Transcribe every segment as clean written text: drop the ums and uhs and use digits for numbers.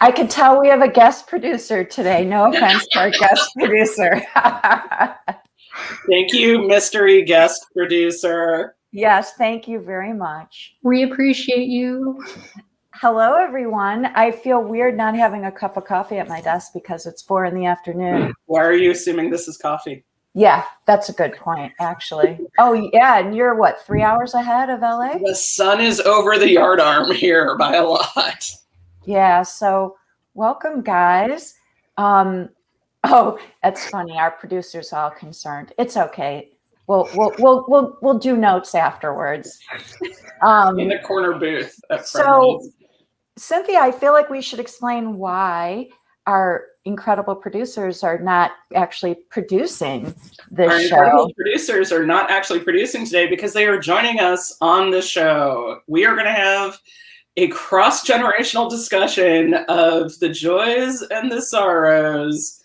I could tell we have a guest producer today. No offense to our guest producer. Thank you, mystery guest producer. Yes, thank you very much. We appreciate you. Hello, everyone. I feel weird not having a cup of coffee at my desk because it's 4 p.m. Why are you assuming this is coffee? Yeah, that's a good point, actually. Oh, yeah, and you're what, 3 hours ahead of LA? The sun is over the yardarm here by a lot. Yeah, so welcome, guys. Oh, that's funny. Our producer's all concerned. It's okay. We'll do notes afterwards. In the corner booth. So, Cynthia, I feel like we should explain why our incredible producers are not actually producing this Our show. incredible producers are not actually producing today because they are joining us on the show. We are going to have a cross-generational discussion of the joys and the sorrows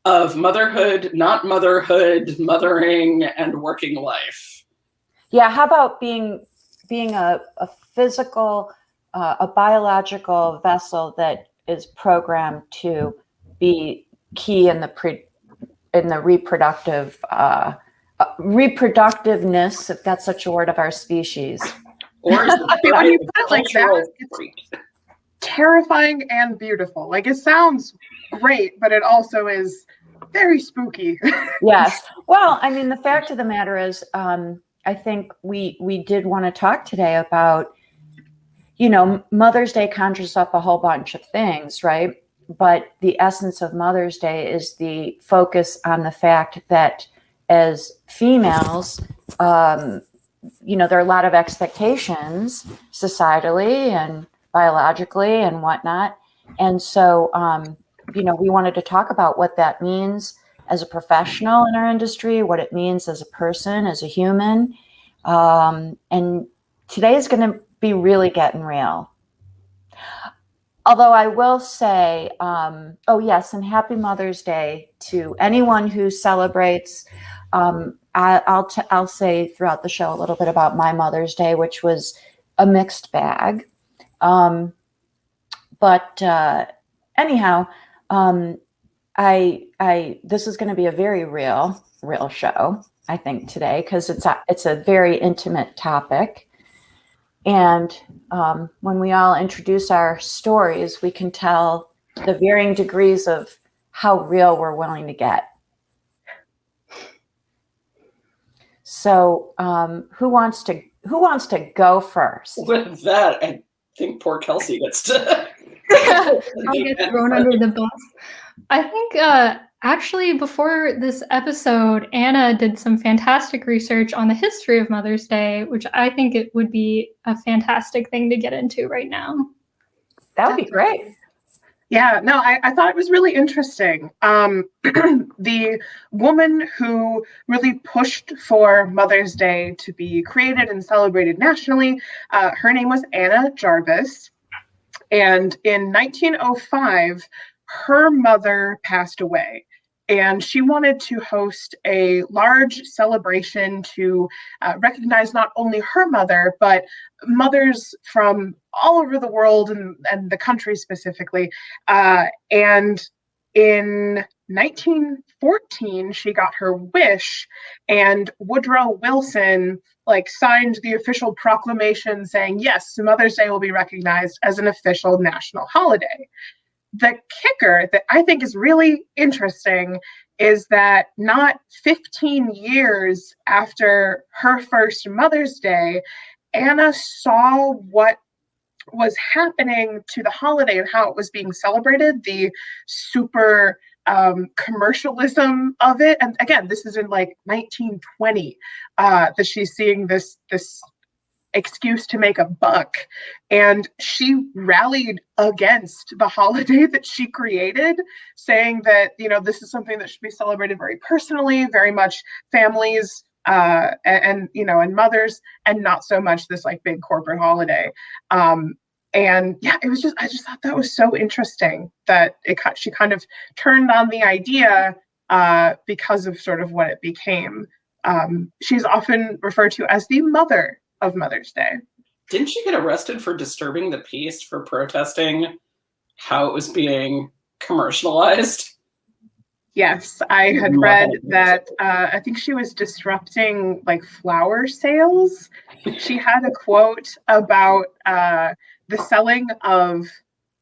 of motherhood, not motherhood, mothering, and working life. Yeah, how about being a physical, a biological vessel that is programmed to be key in the reproductiveness, if that's such a word, of our species. Or when you put it like that, it's terrifying and beautiful. Like, it sounds great, but it also is very spooky. Yes. Well, I mean, the fact of the matter is, I think we did want to talk today about, Mother's Day conjures up a whole bunch of things, right? But the essence of Mother's Day is the focus on the fact that as females, there are a lot of expectations societally and biologically and whatnot. And so, we wanted to talk about what that means as a professional in our industry, what it means as a person, as a human. And today is going to be really getting real. Although I will say, oh yes, and happy Mother's Day to anyone who celebrates. I'll say throughout the show a little bit about my Mother's Day, which was a mixed bag. But anyhow, this is going to be a very real show, I think, today, because it's a very intimate topic. And when we all introduce our stories, we can tell the varying degrees of how real we're willing to get. So, who wants to go first? With that, I think poor Kelsey gets to. I'll get thrown under the bus. I think actually before this episode, Anna did some fantastic research on the history of Mother's Day, which I think it would be a fantastic thing to get into right now. That would be great. Yeah, no, I thought it was really interesting. The woman who really pushed for Mother's Day to be created and celebrated nationally, her name was Anna Jarvis. And in 1905, her mother passed away. And she wanted to host a large celebration to recognize not only her mother, but mothers from all over the world and the country specifically. And in 1914, she got her wish, and Woodrow Wilson signed the official proclamation saying, yes, Mother's Day will be recognized as an official national holiday. The kicker that I think is really interesting is that not 15 years after her first Mother's Day, Anna saw what was happening to the holiday and how it was being celebrated, the super commercialism of it. And again, this is in like 1920 that she's seeing this excuse to make a buck, and she rallied against the holiday that she created, saying that, you know, this is something that should be celebrated very personally, very much families and you know, and mothers, and not so much this like big corporate holiday. And yeah, it was I just thought that was so interesting that she kind of turned on the idea because of sort of what it became. She's often referred to as the mother of Mother's Day. Didn't she get arrested for disturbing the peace, for protesting how it was being commercialized? Yes, I had read that. I think she was disrupting like flower sales. She had a quote about the selling of,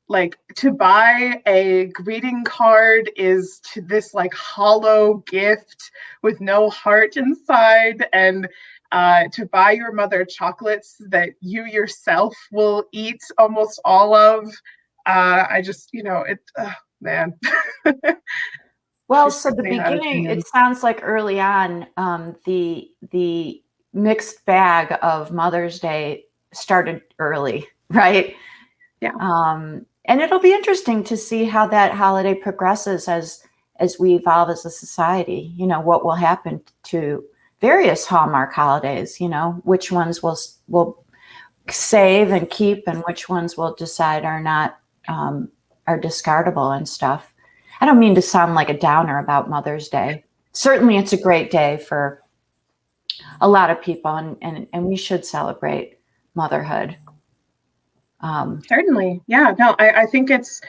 like, to buy a greeting card is to this like hollow gift with no heart inside, and to buy your mother chocolates that you yourself will eat almost all of. I just, you know, man. Well, so the beginning, it sounds like early on, the mixed bag of Mother's Day started early, right? Yeah. And it'll be interesting to see how that holiday progresses as we evolve as a society. You know, what will happen to various hallmark holidays, you know, which ones will save and keep and which ones we'll decide are not, are discardable and stuff. I don't mean to sound like a downer about Mother's Day. Certainly it's a great day for a lot of people, and we should celebrate motherhood. Certainly. Yeah, no, I think it's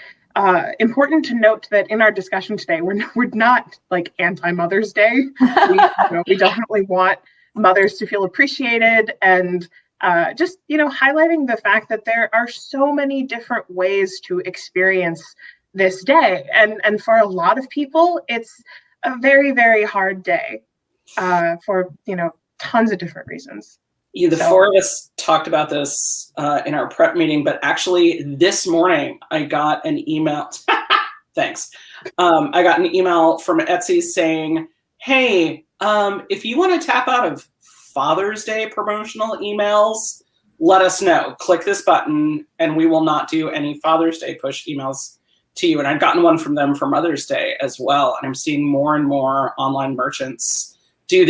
important to note that in our discussion today, we're not like anti-Mother's Day. We definitely want mothers to feel appreciated, and just, you know, highlighting the fact that there are so many different ways to experience this day. And for a lot of people, it's a very, very hard day for, you know, tons of different reasons. The four of us talked about this in our prep meeting, but actually this morning I got an email. Thanks. I got an email from Etsy saying, hey, if you want to tap out of Father's Day promotional emails, let us know. Click this button and we will not do any Father's Day push emails to you. And I've gotten one from them for Mother's Day as well. And I'm seeing more and more online merchants do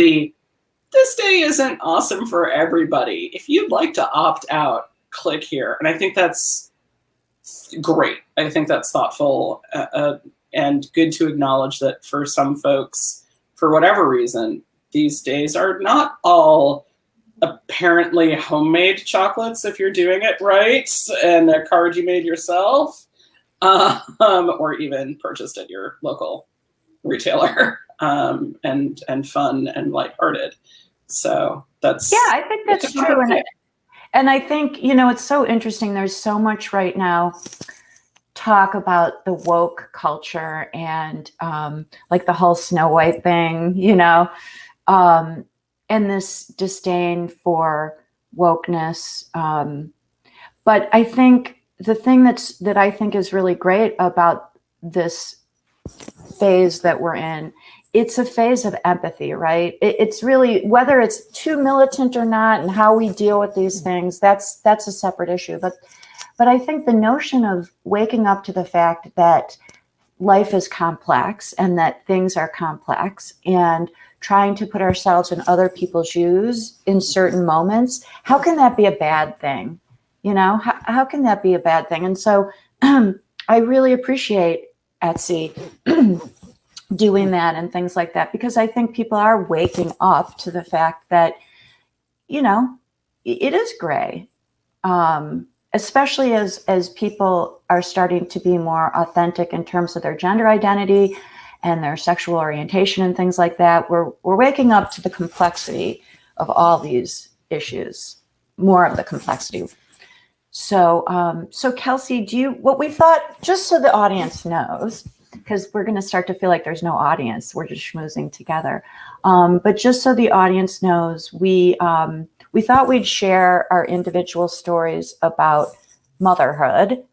this day isn't awesome for everybody. If you'd like to opt out, click here. And I think that's great. I think that's thoughtful and good to acknowledge that for some folks, for whatever reason, these days are not all apparently homemade chocolates if you're doing it right and a card you made yourself, or even purchased at your local retailer, and fun and lighthearted. So that's, yeah, I think that's true. And I think, you know, it's so interesting. There's so much right now talk about the woke culture and like the whole Snow White thing, you know, and this disdain for wokeness. But I think the thing that I think is really great about this phase that we're in, it's a phase of empathy, right? It's really, whether it's too militant or not and how we deal with these things, that's a separate issue. But I think the notion of waking up to the fact that life is complex and that things are complex, and trying to put ourselves in other people's shoes in certain moments, how can that be a bad thing? You know, how can that be a bad thing? And so I really appreciate Etsy doing that and things like that, because I think people are waking up to the fact that, you know, it is gray, especially as people are starting to be more authentic in terms of their gender identity and their sexual orientation and things like that. We're waking up to the complexity of all these issues, more of the complexity. So, so Kelsey, what we thought, just so the audience knows, because we're going to start to feel like there's no audience, we're just schmoozing together. But just so the audience knows, we thought we'd share our individual stories about motherhood,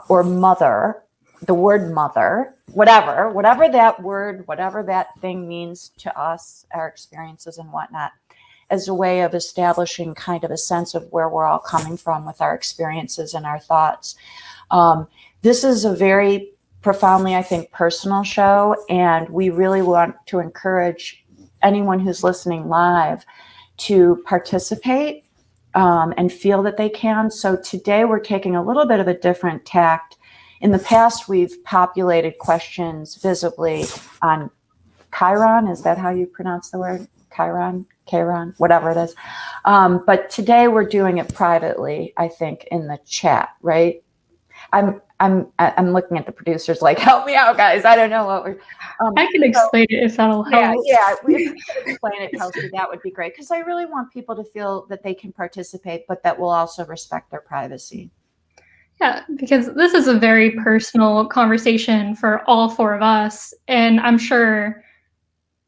or mother, the word mother, whatever that word, whatever that thing means to us, our experiences and whatnot, as a way of establishing kind of a sense of where we're all coming from with our experiences and our thoughts. This is a very profoundly, I think, personal show, and we really want to encourage anyone who's listening live to participate and feel that they can. So today we're taking a little bit of a different tact. In the past, we've populated questions visibly on Chiron. Is that how you pronounce the word? Chiron, whatever it is. But today we're doing it privately, I think, in the chat, right? I'm looking at the producers like, help me out, guys. I don't know what we're. I can explain it if that'll help. Yeah. If you could explain it, Kelsey, that would be great, because I really want people to feel that they can participate, but that will also respect their privacy. Yeah, because this is a very personal conversation for all four of us, and I'm sure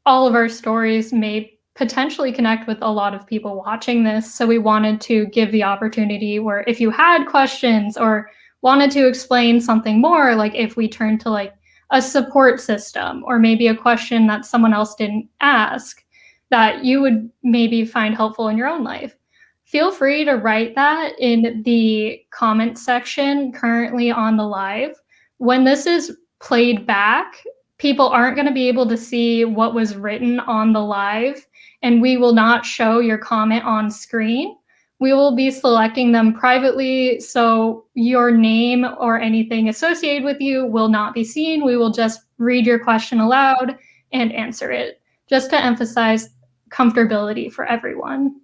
all of our stories may potentially connect with a lot of people watching this. So we wanted to give the opportunity where if you had questions or wanted to explain something more, like if we turn to like a support system or maybe a question that someone else didn't ask that you would maybe find helpful in your own life, feel free to write that in the comment section currently on the live. When this is played back, people aren't going to be able to see what was written on the live, and we will not show your comment on screen. We will be selecting them privately, so your name or anything associated with you will not be seen. We will just read your question aloud and answer it, just to emphasize comfortability for everyone.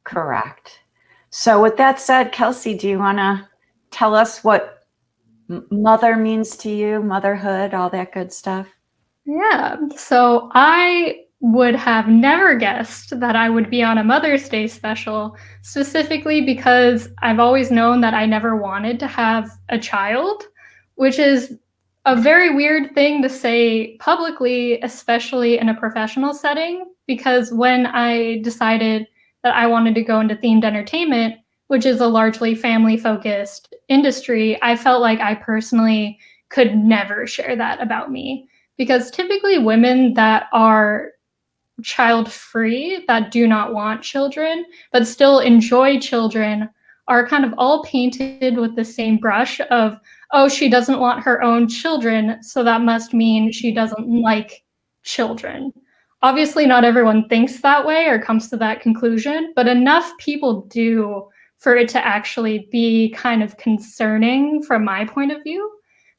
Correct. So with that said, Kelsey, do you want to tell us what mother means to you, motherhood, all that good stuff? Yeah, so I would have never guessed that I would be on a Mother's Day special, specifically because I've always known that I never wanted to have a child, which is a very weird thing to say publicly, especially in a professional setting, because when I decided that I wanted to go into themed entertainment, which is a largely family-focused industry, I felt like I personally could never share that about me. Because typically women that are child-free, that do not want children, but still enjoy children, are kind of all painted with the same brush of, oh, she doesn't want her own children, so that must mean she doesn't like children. Obviously, not everyone thinks that way or comes to that conclusion, but enough people do for it to actually be kind of concerning from my point of view.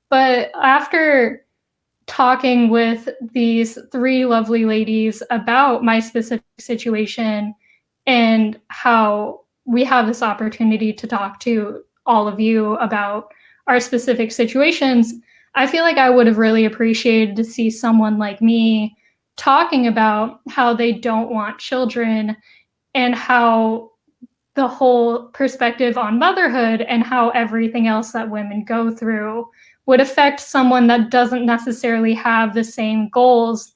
But after talking with these three lovely ladies about my specific situation and how we have this opportunity to talk to all of you about our specific situations, I feel like I would have really appreciated to see someone like me talking about how they don't want children and how the whole perspective on motherhood and how everything else that women go through would affect someone that doesn't necessarily have the same goals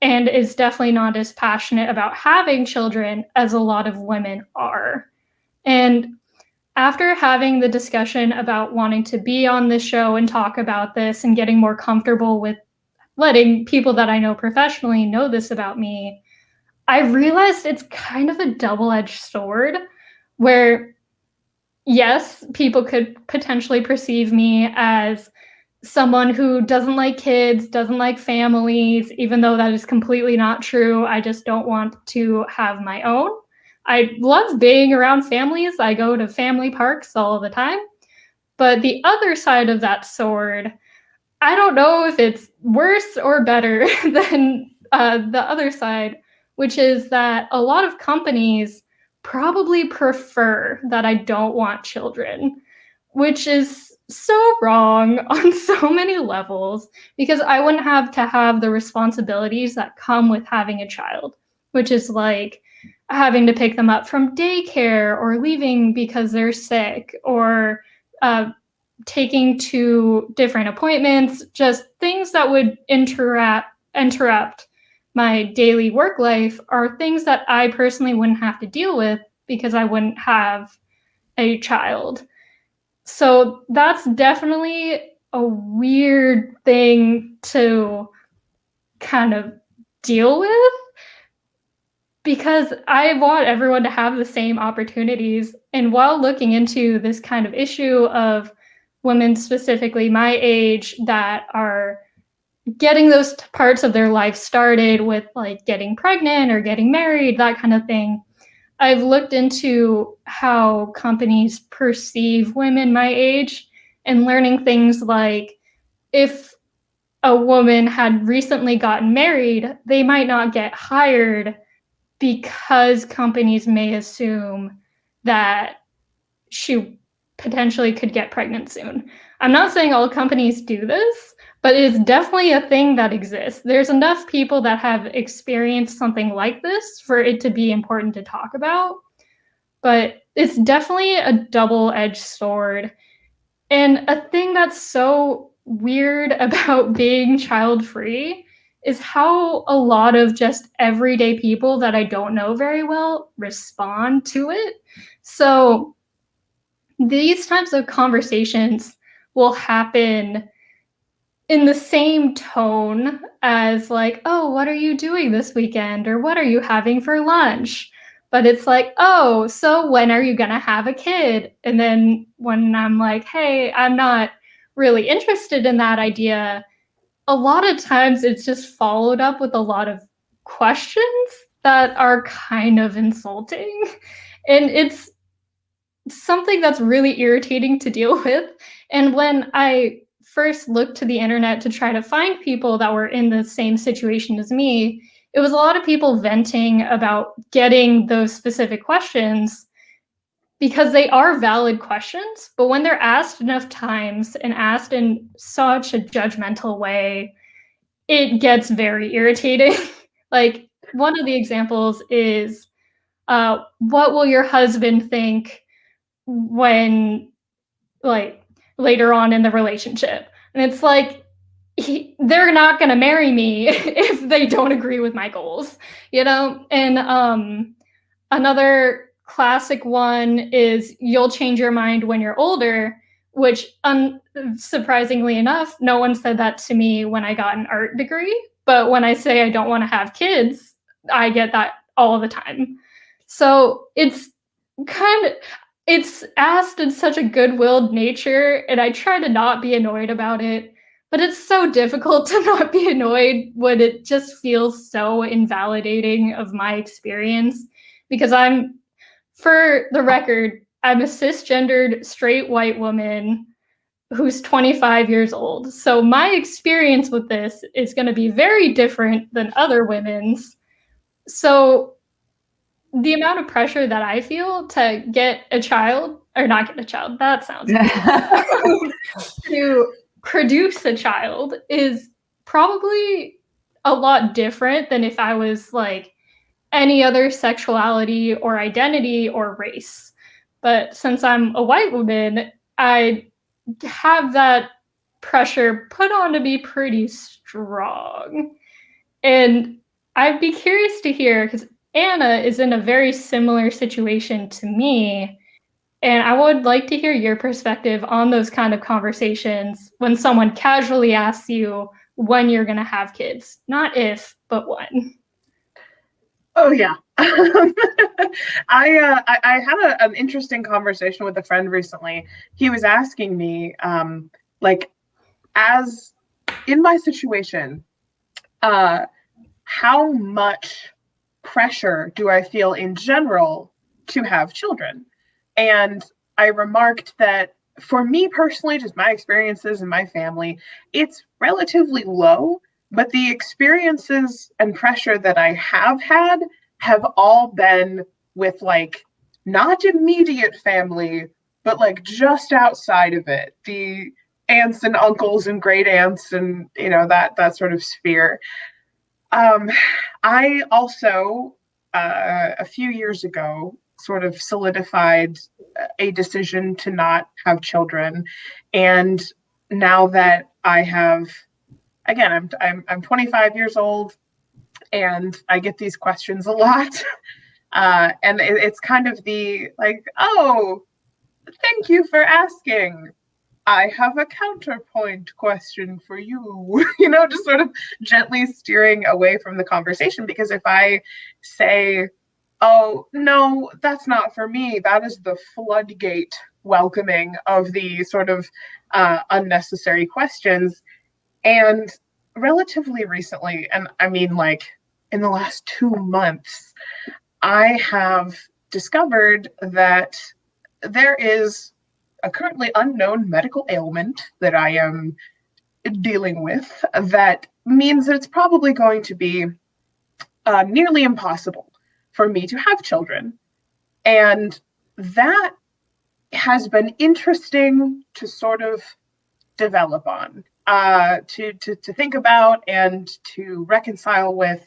and is definitely not as passionate about having children as a lot of women are. And after having the discussion about wanting to be on this show and talk about this and getting more comfortable with letting people that I know professionally know this about me, I realized it's kind of a double-edged sword where, yes, people could potentially perceive me as someone who doesn't like kids, doesn't like families, even though that is completely not true. I just don't want to have my own. I love being around families. I go to family parks all the time. But the other side of that sword, I don't know if it's worse or better than the other side, which is that a lot of companies probably prefer that I don't want children, which is so wrong on so many levels, because I wouldn't have to have the responsibilities that come with having a child, which is like having to pick them up from daycare or leaving because they're sick or taking to different appointments, just things that would interrupt my daily work life are things that I personally wouldn't have to deal with because I wouldn't have a child. So that's definitely a weird thing to kind of deal with, because I want everyone to have the same opportunities. And while looking into this kind of issue of women, specifically my age, that are getting those parts of their life started with like getting pregnant or getting married, that kind of thing, I've looked into how companies perceive women my age and learning things like, if a woman had recently gotten married, they might not get hired because companies may assume that she potentially could get pregnant soon. I'm not saying all companies do this, but it's definitely a thing that exists. There's enough people that have experienced something like this for it to be important to talk about. But it's definitely a double-edged sword. And a thing that's so weird about being child-free is how a lot of just everyday people that I don't know very well respond to it. So these types of conversations will happen in the same tone as like, oh, what are you doing this weekend? Or what are you having for lunch? But it's like, oh, so when are you going to have a kid? And then when I'm like, hey, I'm not really interested in that idea, a lot of times it's just followed up with a lot of questions that are kind of insulting. And it's something that's really irritating to deal with. And when I first looked to the internet to try to find people that were in the same situation as me, it was a lot of people venting about getting those specific questions because they are valid questions, but when they're asked enough times and asked in such a judgmental way, it gets very irritating. Like, one of the examples is, what will your husband think when, like, later on in the relationship? And it's like, they're not going to marry me if they don't agree with my goals, you know? And another classic one is, you'll change your mind when you're older, which surprisingly enough, no one said that to me when I got an art degree. But when I say I don't want to have kids, I get that all the time. So it's asked in such a good-willed nature, and I try to not be annoyed about it. But it's so difficult to not be annoyed when it just feels so invalidating of my experience, because for the record, I'm a cisgendered straight white woman who's 25 years old. So my experience with this is going to be very different than other women's. So the amount of pressure that I feel to get a child, or not get a child, that sounds weird, to produce a child is probably a lot different than if I was like any other sexuality or identity or race. But since I'm a white woman, I have that pressure put on to be pretty strong. And I'd be curious to hear, because Anna is in a very similar situation to me, and I would like to hear your perspective on those kind of conversations when someone casually asks you when you're going to have kids. Not if, but when. Oh, yeah. I had an interesting conversation with a friend recently. He was asking me, like, as in my situation, how much pressure do I feel in general to have children? And I remarked that for me personally, just my experiences and my family, it's relatively low, but the experiences and pressure that I have had have all been with like not immediate family, but like just outside of it, the aunts and uncles and great aunts and, you know, that sort of sphere. I also, a few years ago, sort of solidified a decision to not have children. And now that I have, again, I'm 25 years old, and I get these questions a lot. And it's kind of the like, oh, Thank you for asking. I have a counterpoint question for you. Just sort of gently steering away from the conversation, because if I say, oh, no, that's not for me, that is the floodgate welcoming of the sort of unnecessary questions. And relatively recently, and I mean like in the last 2 months, I have discovered that there is a currently unknown medical ailment that I am dealing with that means that it's probably going to be nearly impossible for me to have children. And that has been interesting to sort of develop on, to think about and to reconcile with,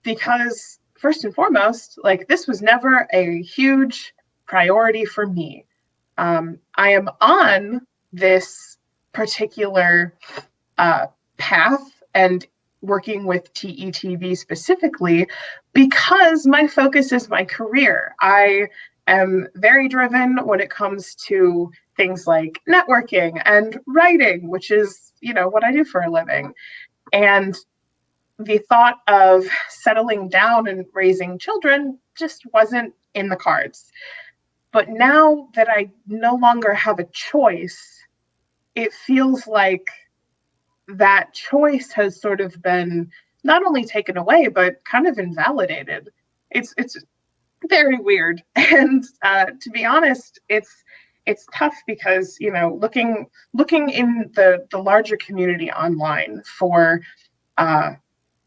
because first and foremost, like, this was never a huge priority for me. I am on this particular path and working with TETV specifically because my focus is my career. I am very driven when it comes to things like networking and writing, which is, what I do for a living. And the thought of settling down and raising children just wasn't in the cards. But now that I no longer have a choice, it feels like that choice has sort of been not only taken away, but kind of invalidated. It's very weird. And to be honest, it's tough because, looking in the larger community online for,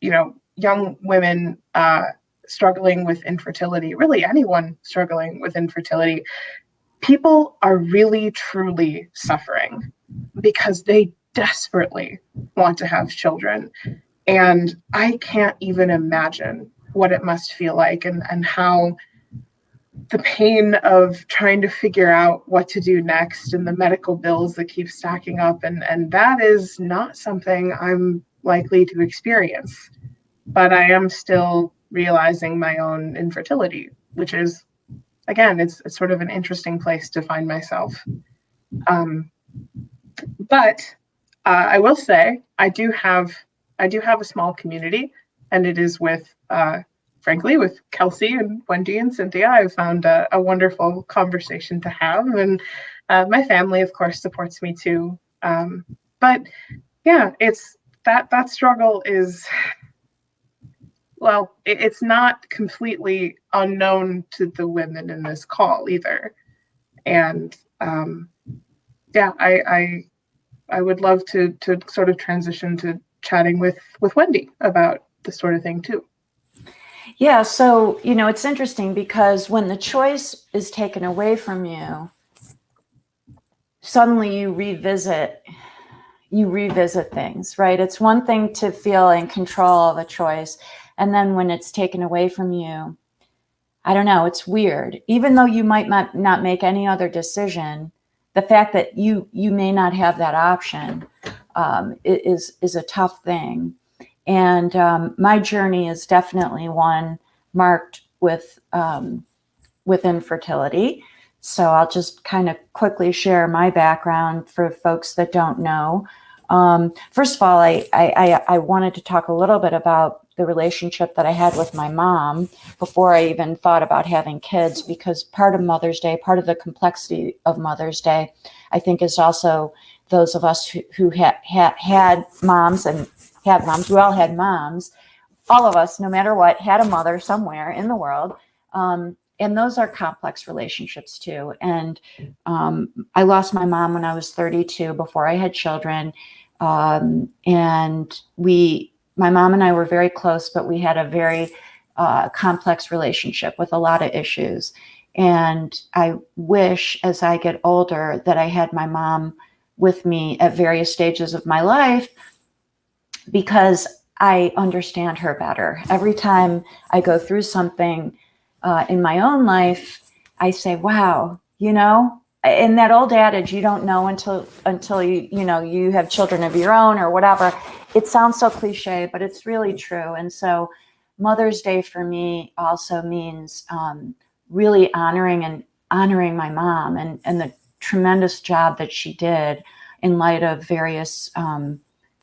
young women struggling with infertility, really anyone struggling with infertility, people are really, truly suffering because they desperately want to have children. And I can't even imagine what it must feel like, and how the pain of trying to figure out what to do next and the medical bills that keep stacking up. And that is not something I'm likely to experience. But I am still realizing my own infertility, which is, again, it's sort of an interesting place to find myself. But I will say I do have a small community, and it is with, frankly, with Kelsey and Wendy and Cynthia. I've found a wonderful conversation to have, and my family, of course, supports me too. But yeah, it's that struggle is, well, it's not completely unknown to the women in this call either. And yeah, I would love to sort of transition to chatting with Wendy about this sort of thing too. Yeah, so, it's interesting because when the choice is taken away from you, suddenly you revisit things, right? It's one thing to feel in control of a choice, and then when it's taken away from you, I don't know, it's weird. Even though you might not make any other decision, the fact that you may not have that option is a tough thing. And my journey is definitely one marked with infertility. So I'll just kind of quickly share my background for folks that don't know. First of all, I wanted to talk a little bit about the relationship that I had with my mom before I even thought about having kids, because part of Mother's Day, part of the complexity of Mother's Day, I think, is also those of us who had moms and had moms. We all had moms. All of us, no matter what, had a mother somewhere in the world. And those are complex relationships too. And I lost my mom when I was 32, before I had children. And my mom and I were very close, but we had a very complex relationship with a lot of issues. And I wish, as I get older, that I had my mom with me at various stages of my life, because I understand her better. Every time I go through something in my own life, I say, wow, and that old adage, you don't know until you have children of your own or whatever. It sounds so cliche, but it's really true. And so Mother's Day for me also means really honoring honoring my mom and the tremendous job that she did in light of various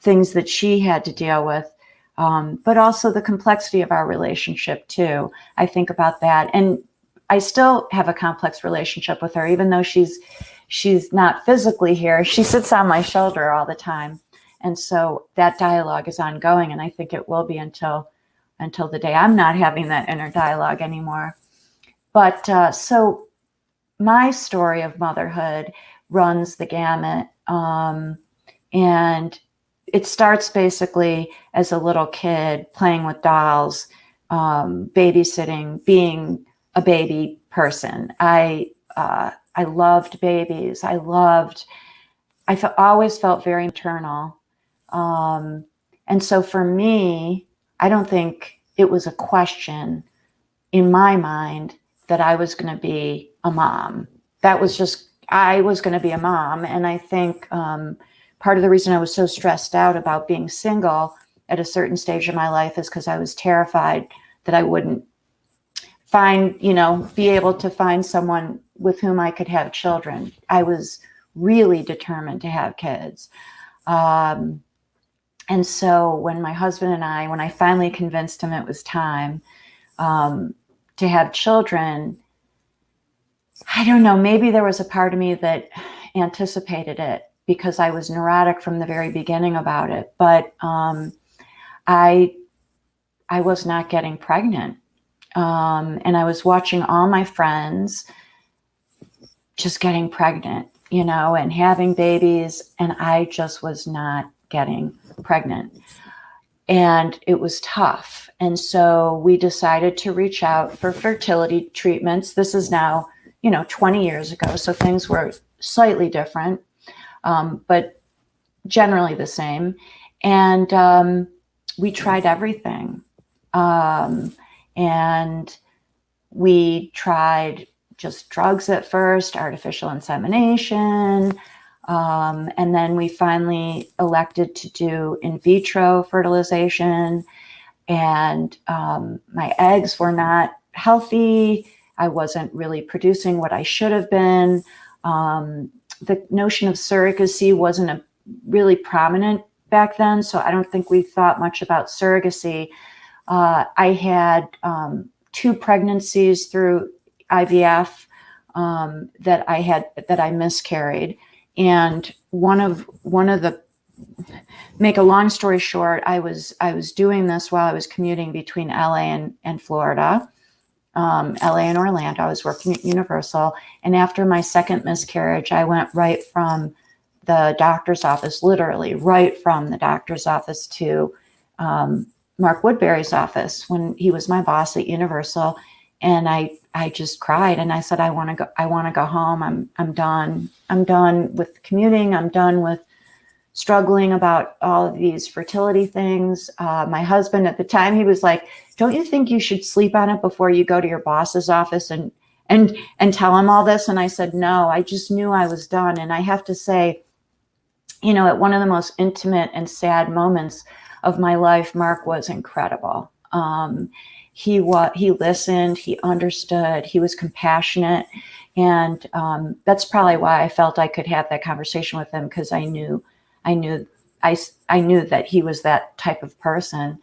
things that she had to deal with, but also the complexity of our relationship too. I think about that. And I still have a complex relationship with her, even though she's not physically here. She sits on my shoulder all the time. And so that dialogue is ongoing, and I think it will be until the day I'm not having that inner dialogue anymore. But so my story of motherhood runs the gamut. And it starts basically as a little kid playing with dolls, babysitting, being a baby person. I loved babies. Always felt very maternal. And so for me, I don't think it was a question in my mind that I was going to be a mom. That was just, I was going to be a mom. And I think part of the reason I was so stressed out about being single at a certain stage of my life is because I was terrified that I wouldn't be able to find someone with whom I could have children. I was really determined to have kids. And so when my husband and when I finally convinced him it was time to have children, I don't know, maybe there was a part of me that anticipated it because I was neurotic from the very beginning about it. But I was not getting pregnant. And I was watching all my friends just getting pregnant, and having babies. And I just was not getting pregnant. And it was tough. And so we decided to reach out for fertility treatments. This is now, 20 years ago. So things were slightly different, but generally the same. And we tried everything. And we tried just drugs at first, artificial insemination. And then we finally elected to do in vitro fertilization. And my eggs were not healthy. I wasn't really producing what I should have been. The notion of surrogacy wasn't really prominent back then. So I don't think we thought much about surrogacy. I had 2 pregnancies through IVF that I miscarried. And one of the, make a long story short, I was doing this while I was commuting between LA and Florida, LA and Orlando. I was working at Universal. And after my second miscarriage, I went right from the doctor's office, literally right from the doctor's office to Mark Woodbury's office when he was my boss at Universal. And I just cried and I said, I want to go home. I'm done. I'm done with commuting. I'm done with struggling about all of these fertility things. My husband at the time, he was like, don't you think you should sleep on it before you go to your boss's office and tell him all this? And I said, no, I just knew I was done. And I have to say, at one of the most intimate and sad moments of my life, Mark was incredible. He listened, he understood, he was compassionate. And that's probably why I felt I could have that conversation with him, because I knew that he was that type of person.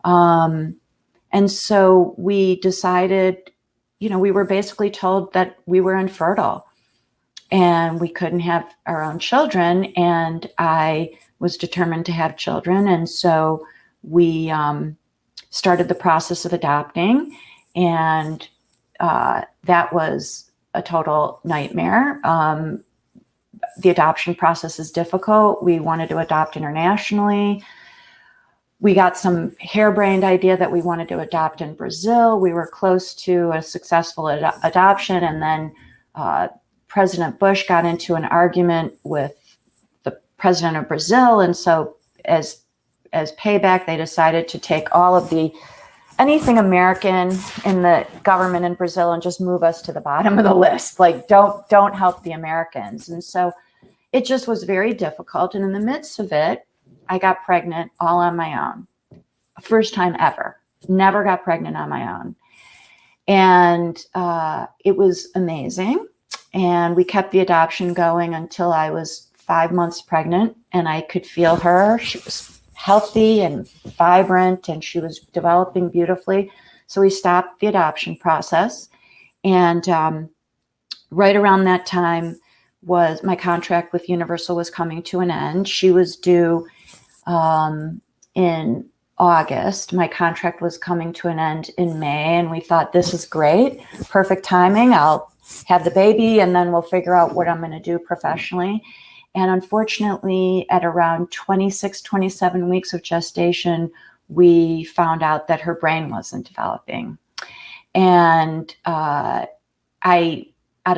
And so we decided, we were basically told that we were infertile and we couldn't have our own children. And I was determined to have children. And so we started the process of adopting. And that was a total nightmare. The adoption process is difficult. We wanted to adopt internationally. We got some harebrained idea that we wanted to adopt in Brazil. We were close to a successful adoption. And then President Bush got into an argument with the president of Brazil. And so as payback, they decided to take all of anything American in the government in Brazil and just move us to the bottom of the list. Like, don't help the Americans. And so it just was very difficult. And in the midst of it, I got pregnant all on my own. First time ever. Never got pregnant on my own. And it was amazing. And we kept the adoption going until I was 5 months pregnant, and I could feel her. She was healthy and vibrant, and she was developing beautifully. So we stopped the adoption process. And right around that time was my contract with Universal was coming to an end. She was due in August. My contract was coming to an end in May, and we thought, this is great, perfect timing. I'll have the baby, and then we'll figure out what I'm going to do professionally. And unfortunately, at around 26, 27 weeks of gestation, we found out that her brain wasn't developing. And out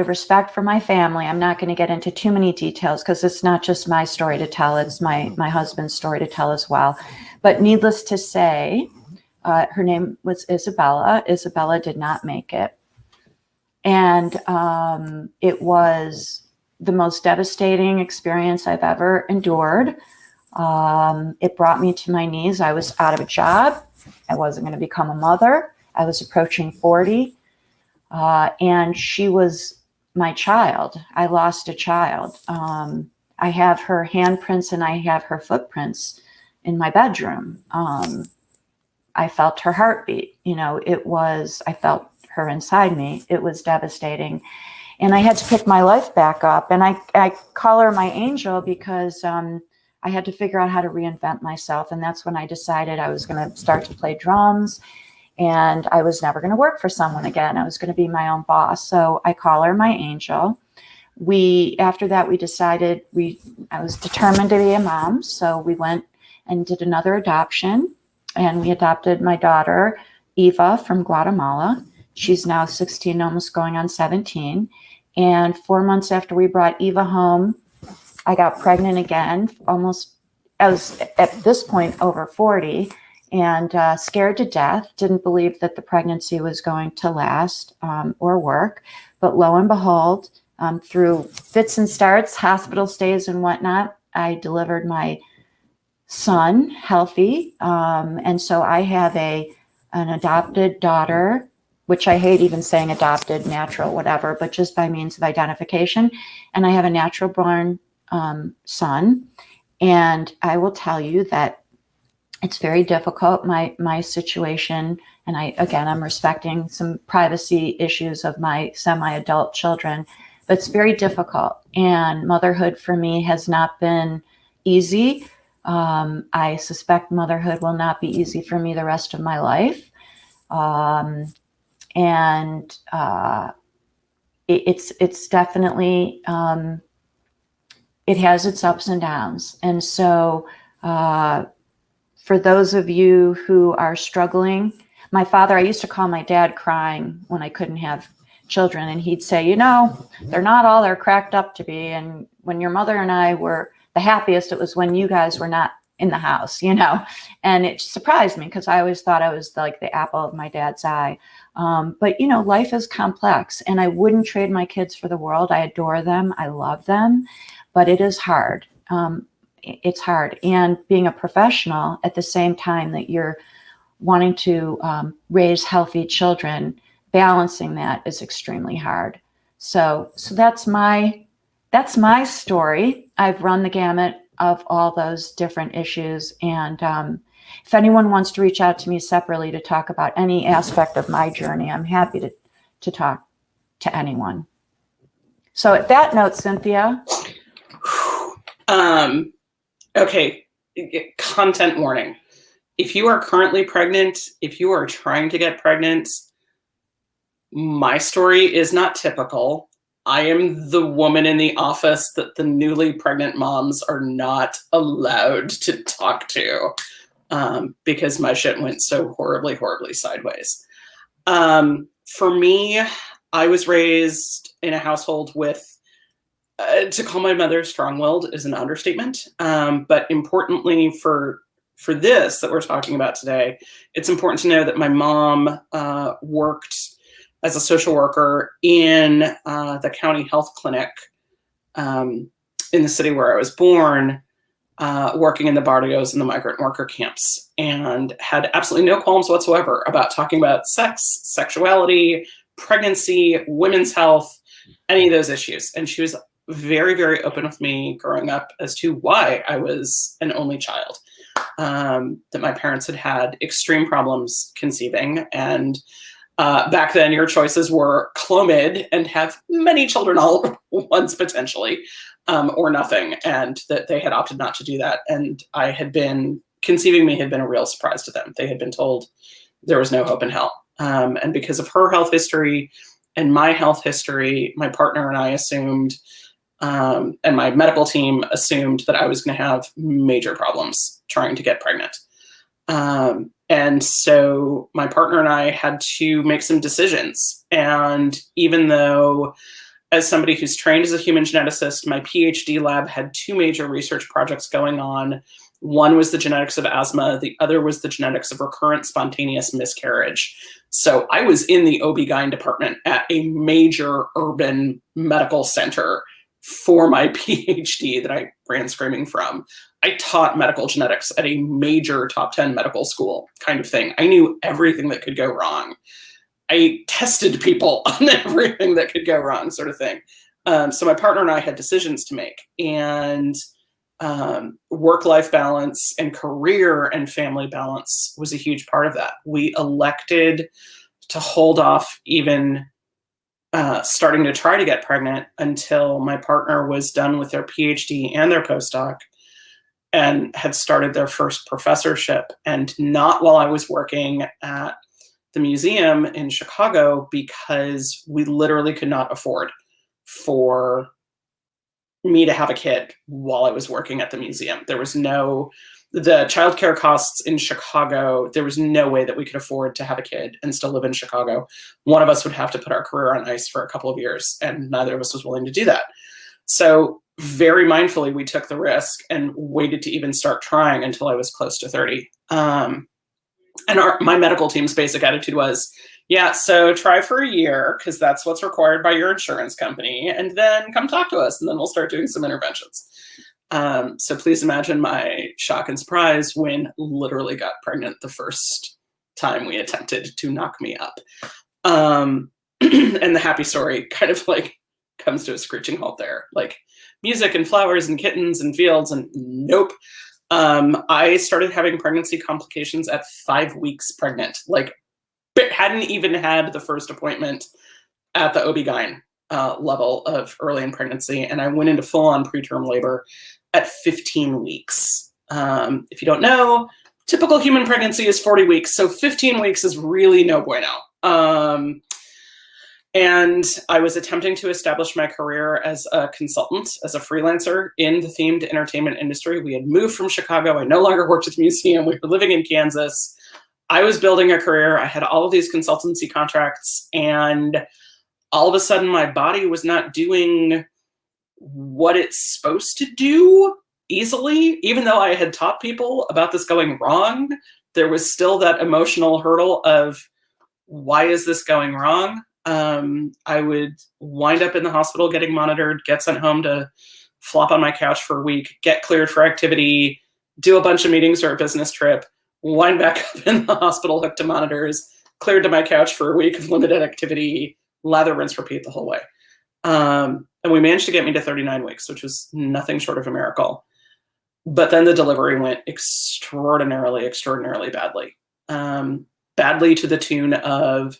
of respect for my family, I'm not going to get into too many details because it's not just my story to tell, it's my husband's story to tell as well. But needless to say, her name was Isabella. Isabella did not make it. And it was the most devastating experience I've ever endured. It brought me to my knees. I was out of a job. I wasn't going to become a mother. I was approaching 40. And she was my child. I lost a child. I have her handprints and I have her footprints in my bedroom. I felt her heartbeat. I felt her inside me. It was devastating. And I had to pick my life back up. And I call her my angel because I had to figure out how to reinvent myself. And that's when I decided I was going to start to play drums. And I was never going to work for someone again. I was going to be my own boss. So I call her my angel. After that, we decided I was determined to be a mom. So we went and did another adoption. And we adopted my daughter, Eva, from Guatemala. She's now 16, almost going on 17. And 4 months after we brought Eva home, I got pregnant again. I was at this point over 40. And scared to death, didn't believe that the pregnancy was going to last or work. But lo and behold, through fits and starts, hospital stays and whatnot, I delivered my son healthy. And so I have an adopted daughter, which I hate even saying adopted, natural, whatever, but just by means of identification. And I have a natural born son. And I will tell you that it's very difficult, my situation, and I'm respecting some privacy issues of my semi-adult children, but it's very difficult. And motherhood for me has not been easy. I suspect motherhood will not be easy for me the rest of my life. It's definitely, it has its ups and downs. And so, for those of you who are struggling, my father, I used to call my dad crying when I couldn't have children. And he'd say, they're not all they're cracked up to be. And when your mother and I were the happiest, it was when you guys were not in the house, And it surprised me because I always thought I was like the apple of my dad's eye. But, life is complex. And I wouldn't trade my kids for the world. I adore them. I love them. But it is hard. It's hard. And being a professional at the same time that you're wanting to raise healthy children, balancing that is extremely hard. So that's my story. I've run the gamut of all those different issues. And if anyone wants to reach out to me separately to talk about any aspect of my journey, I'm happy to talk to anyone. So at that note, Cynthia. Okay, content warning. If you are currently pregnant, if you are trying to get pregnant, my story is not typical. I am the woman in the office that the newly pregnant moms are not allowed to talk to because my shit went so horribly, horribly sideways. For me, I was raised in a household with to call my mother strong-willed is an understatement. But importantly for this that we're talking about today, it's important to know that my mom worked as a social worker in the county health clinic in the city where I was born working in the barrios and the migrant worker camps, and had absolutely no qualms whatsoever about talking about sex, sexuality, pregnancy, women's health, any of those issues. And she was very, very open with me growing up as to why I was an only child, that my parents had had extreme problems conceiving. And back then, your choices were Clomid and have many children all at once potentially, or nothing, and that they had opted not to do that. And conceiving me had been a real surprise to them. They had been told there was no hope in hell. And because of her health history and my health history, my partner and I assumed, and my medical team assumed, that I was going to have major problems trying to get pregnant. And so my partner and I had to make some decisions. And even though, as somebody who's trained as a human geneticist, my PhD lab had two major research projects going on. One was the genetics of asthma. The other was the genetics of recurrent spontaneous miscarriage. So I was in the OB-GYN department at a major urban medical center for my PhD that I ran screaming from. I taught medical genetics at a major top 10 medical school kind of thing. I knew everything that could go wrong. I tested people on everything that could go wrong, sort of thing. So my partner and I had decisions to make, and work-life balance and career and family balance was a huge part of that. We elected to hold off even starting to try to get pregnant until my partner was done with their PhD and their postdoc and had started their first professorship, and not while I was working at the museum in Chicago, because we literally could not afford for me to have a kid while I was working at the museum. There was the childcare costs in Chicago, there was no way that we could afford to have a kid and still live in Chicago. One of us would have to put our career on ice for a couple of years, and neither of us was willing to do that. So very mindfully, we took the risk and waited to even start trying until I was close to 30. And my medical team's basic attitude was, yeah, so try for a year, because that's what's required by your insurance company, and then come talk to us, and then we'll start doing some interventions. So please imagine my shock and surprise when literally got pregnant the first time we attempted to knock me up. And the happy story kind of like comes to a screeching halt there. Like music and flowers and kittens and fields, and nope. I started having pregnancy complications at 5 weeks pregnant. Like, hadn't even had the first appointment at the OB-GYN level of early in pregnancy, and I went into full-on preterm labor at 15 weeks. If you don't know, typical human pregnancy is 40 weeks, so 15 weeks is really no bueno. And I was attempting to establish my career as a consultant, as a freelancer in the themed entertainment industry. We had moved from Chicago. I no longer worked at the museum. We were living in Kansas. I was building a career. I had all of these consultancy contracts, and all of a sudden my body was not doing what it's supposed to do easily. Even though I had taught people about this going wrong, there was still that emotional hurdle of, why is this going wrong? I would wind up in the hospital getting monitored, get sent home to flop on my couch for a week, get cleared for activity, do a bunch of meetings or a business trip, wind back up in the hospital, hooked to monitors, cleared to my couch for a week of limited activity, lather, rinse, repeat the whole way. And we managed to get me to 39 weeks, which was nothing short of a miracle. But then the delivery went extraordinarily badly. Badly to the tune of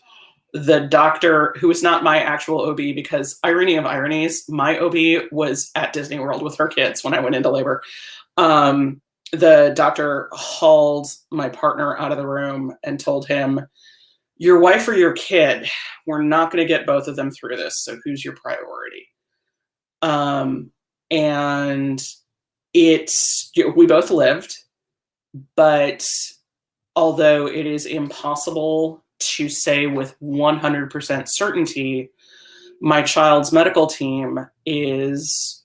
the doctor, who was not my actual OB, because irony of ironies, my OB was at Disney World with her kids when I went into labor. The doctor hauled my partner out of the room and told him, your wife or your kid, we're not going to get both of them through this, so who's your priority? And we both lived, but although it is impossible to say with 100% certainty, my child's medical team is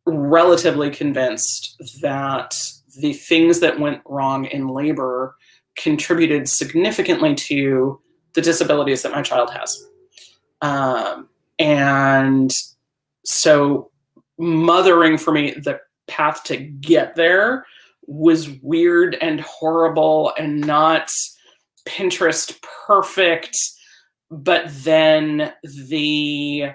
relatively convinced that the things that went wrong in labor contributed significantly to the disabilities that my child has. And so mothering for me, path to get there was weird and horrible and not Pinterest perfect. But then the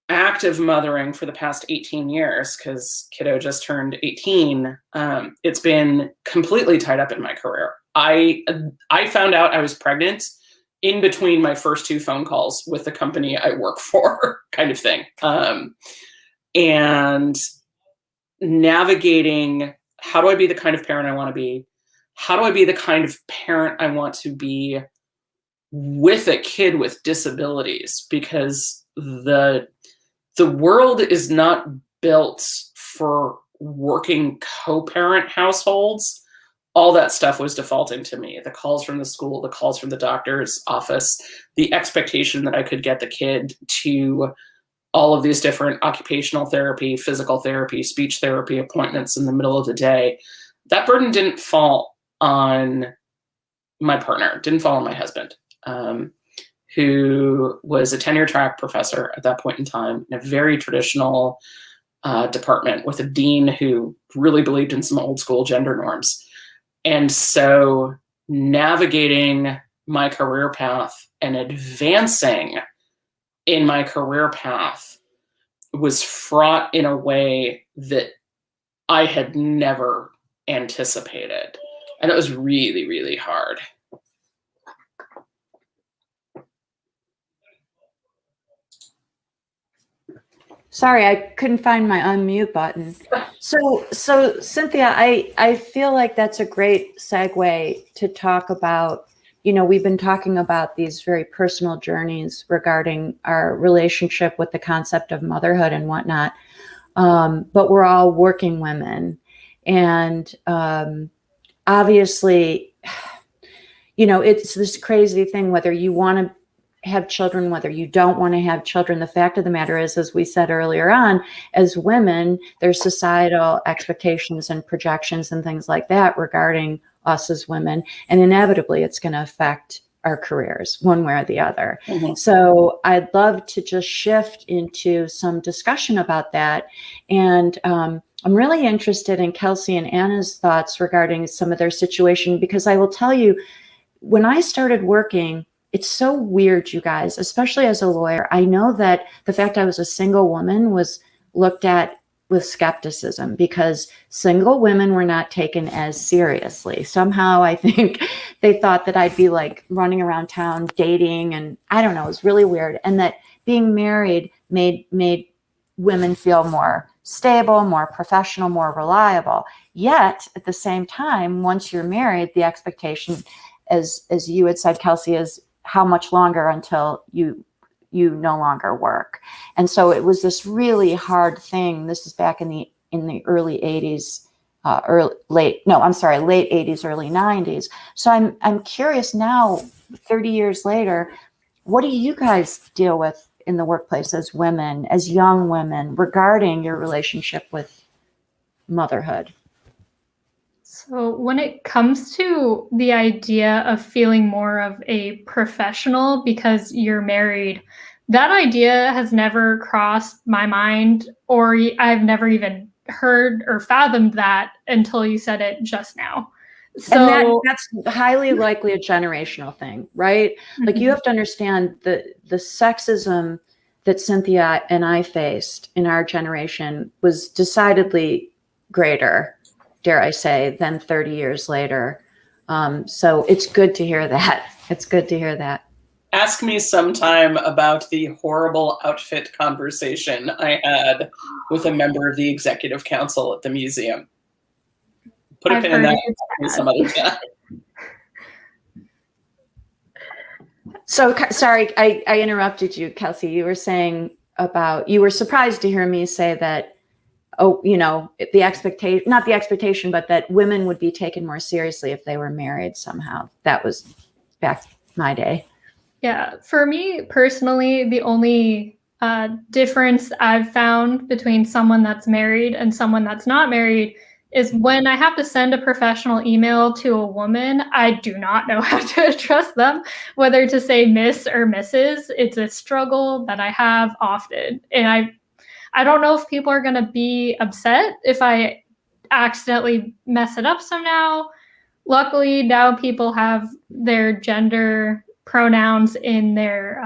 act of mothering for the past 18 years, because kiddo just turned 18, it's been completely tied up in my career. I found out I was pregnant in between my first 2 phone calls with the company I work for, kind of thing. And navigating, how do I be the kind of parent I want to be? How do I be the kind of parent I want to be with a kid with disabilities? Because the world is not built for working co-parent households. All that stuff was defaulting to me. The calls from the school, the calls from the doctor's office, the expectation that I could get the kid to all of these different occupational therapy, physical therapy, speech therapy appointments in the middle of the day. That burden didn't fall on my partner, didn't fall on my husband, who was a tenure track professor at that point in time in a very traditional department with a dean who really believed in some old school gender norms. And so navigating my career path and advancing in my career path was fraught in a way that I had never anticipated. And it was really, really hard. Sorry, I couldn't find my unmute button. So Cynthia, I feel like that's a great segue to talk about, we've been talking about these very personal journeys regarding our relationship with the concept of motherhood and whatnot. But we're all working women. And obviously, it's this crazy thing, whether you want to have children, whether you don't want to have children. The fact of the matter is, as we said earlier on, as women, there's societal expectations and projections and things like that regarding us as women. And inevitably, it's going to affect our careers one way or the other. Mm-hmm. So I'd love to just shift into some discussion about that. And I'm really interested in Kelsey and Anna's thoughts regarding some of their situation, because I will tell you, when I started working, it's so weird, you guys, especially as a lawyer. I know that the fact I was a single woman was looked at with skepticism because single women were not taken as seriously. Somehow I think they thought that I'd be like running around town dating, and I don't know, it was really weird. And that being married made women feel more stable, more professional, more reliable. Yet at the same time, once you're married, the expectation, as you had said, Kelsey, is how much longer until you no longer work. And so it was this really hard thing. This is back in the early 80s, late 80s, early 90s. So I'm curious now, 30 years later, what do you guys deal with in the workplace as women, as young women, regarding your relationship with motherhood? So when it comes to the idea of feeling more of a professional because you're married, that idea has never crossed my mind, or I've never even heard or fathomed that until you said it just now. So and that's highly likely a generational thing, right? Mm-hmm. Like, you have to understand the sexism that Cynthia and I faced in our generation was decidedly greater, dare I say, than 30 years later. So it's good to hear that. It's good to hear that. Ask me sometime about the horrible outfit conversation I had with a member of the executive council at the museum. Put a pin in that some other time. So, sorry, I interrupted you, Kelsey. You were saying you were surprised to hear me say that, the expectation, not the expectation, but that women would be taken more seriously if they were married somehow. That was back my day. Yeah, for me personally, the only difference I've found between someone that's married and someone that's not married is when I have to send a professional email to a woman, I do not know how to address them, whether to say Miss or Mrs. It's a struggle that I have often. And I don't know if people are going to be upset if I accidentally mess it up somehow. Luckily, now people have their gender pronouns in their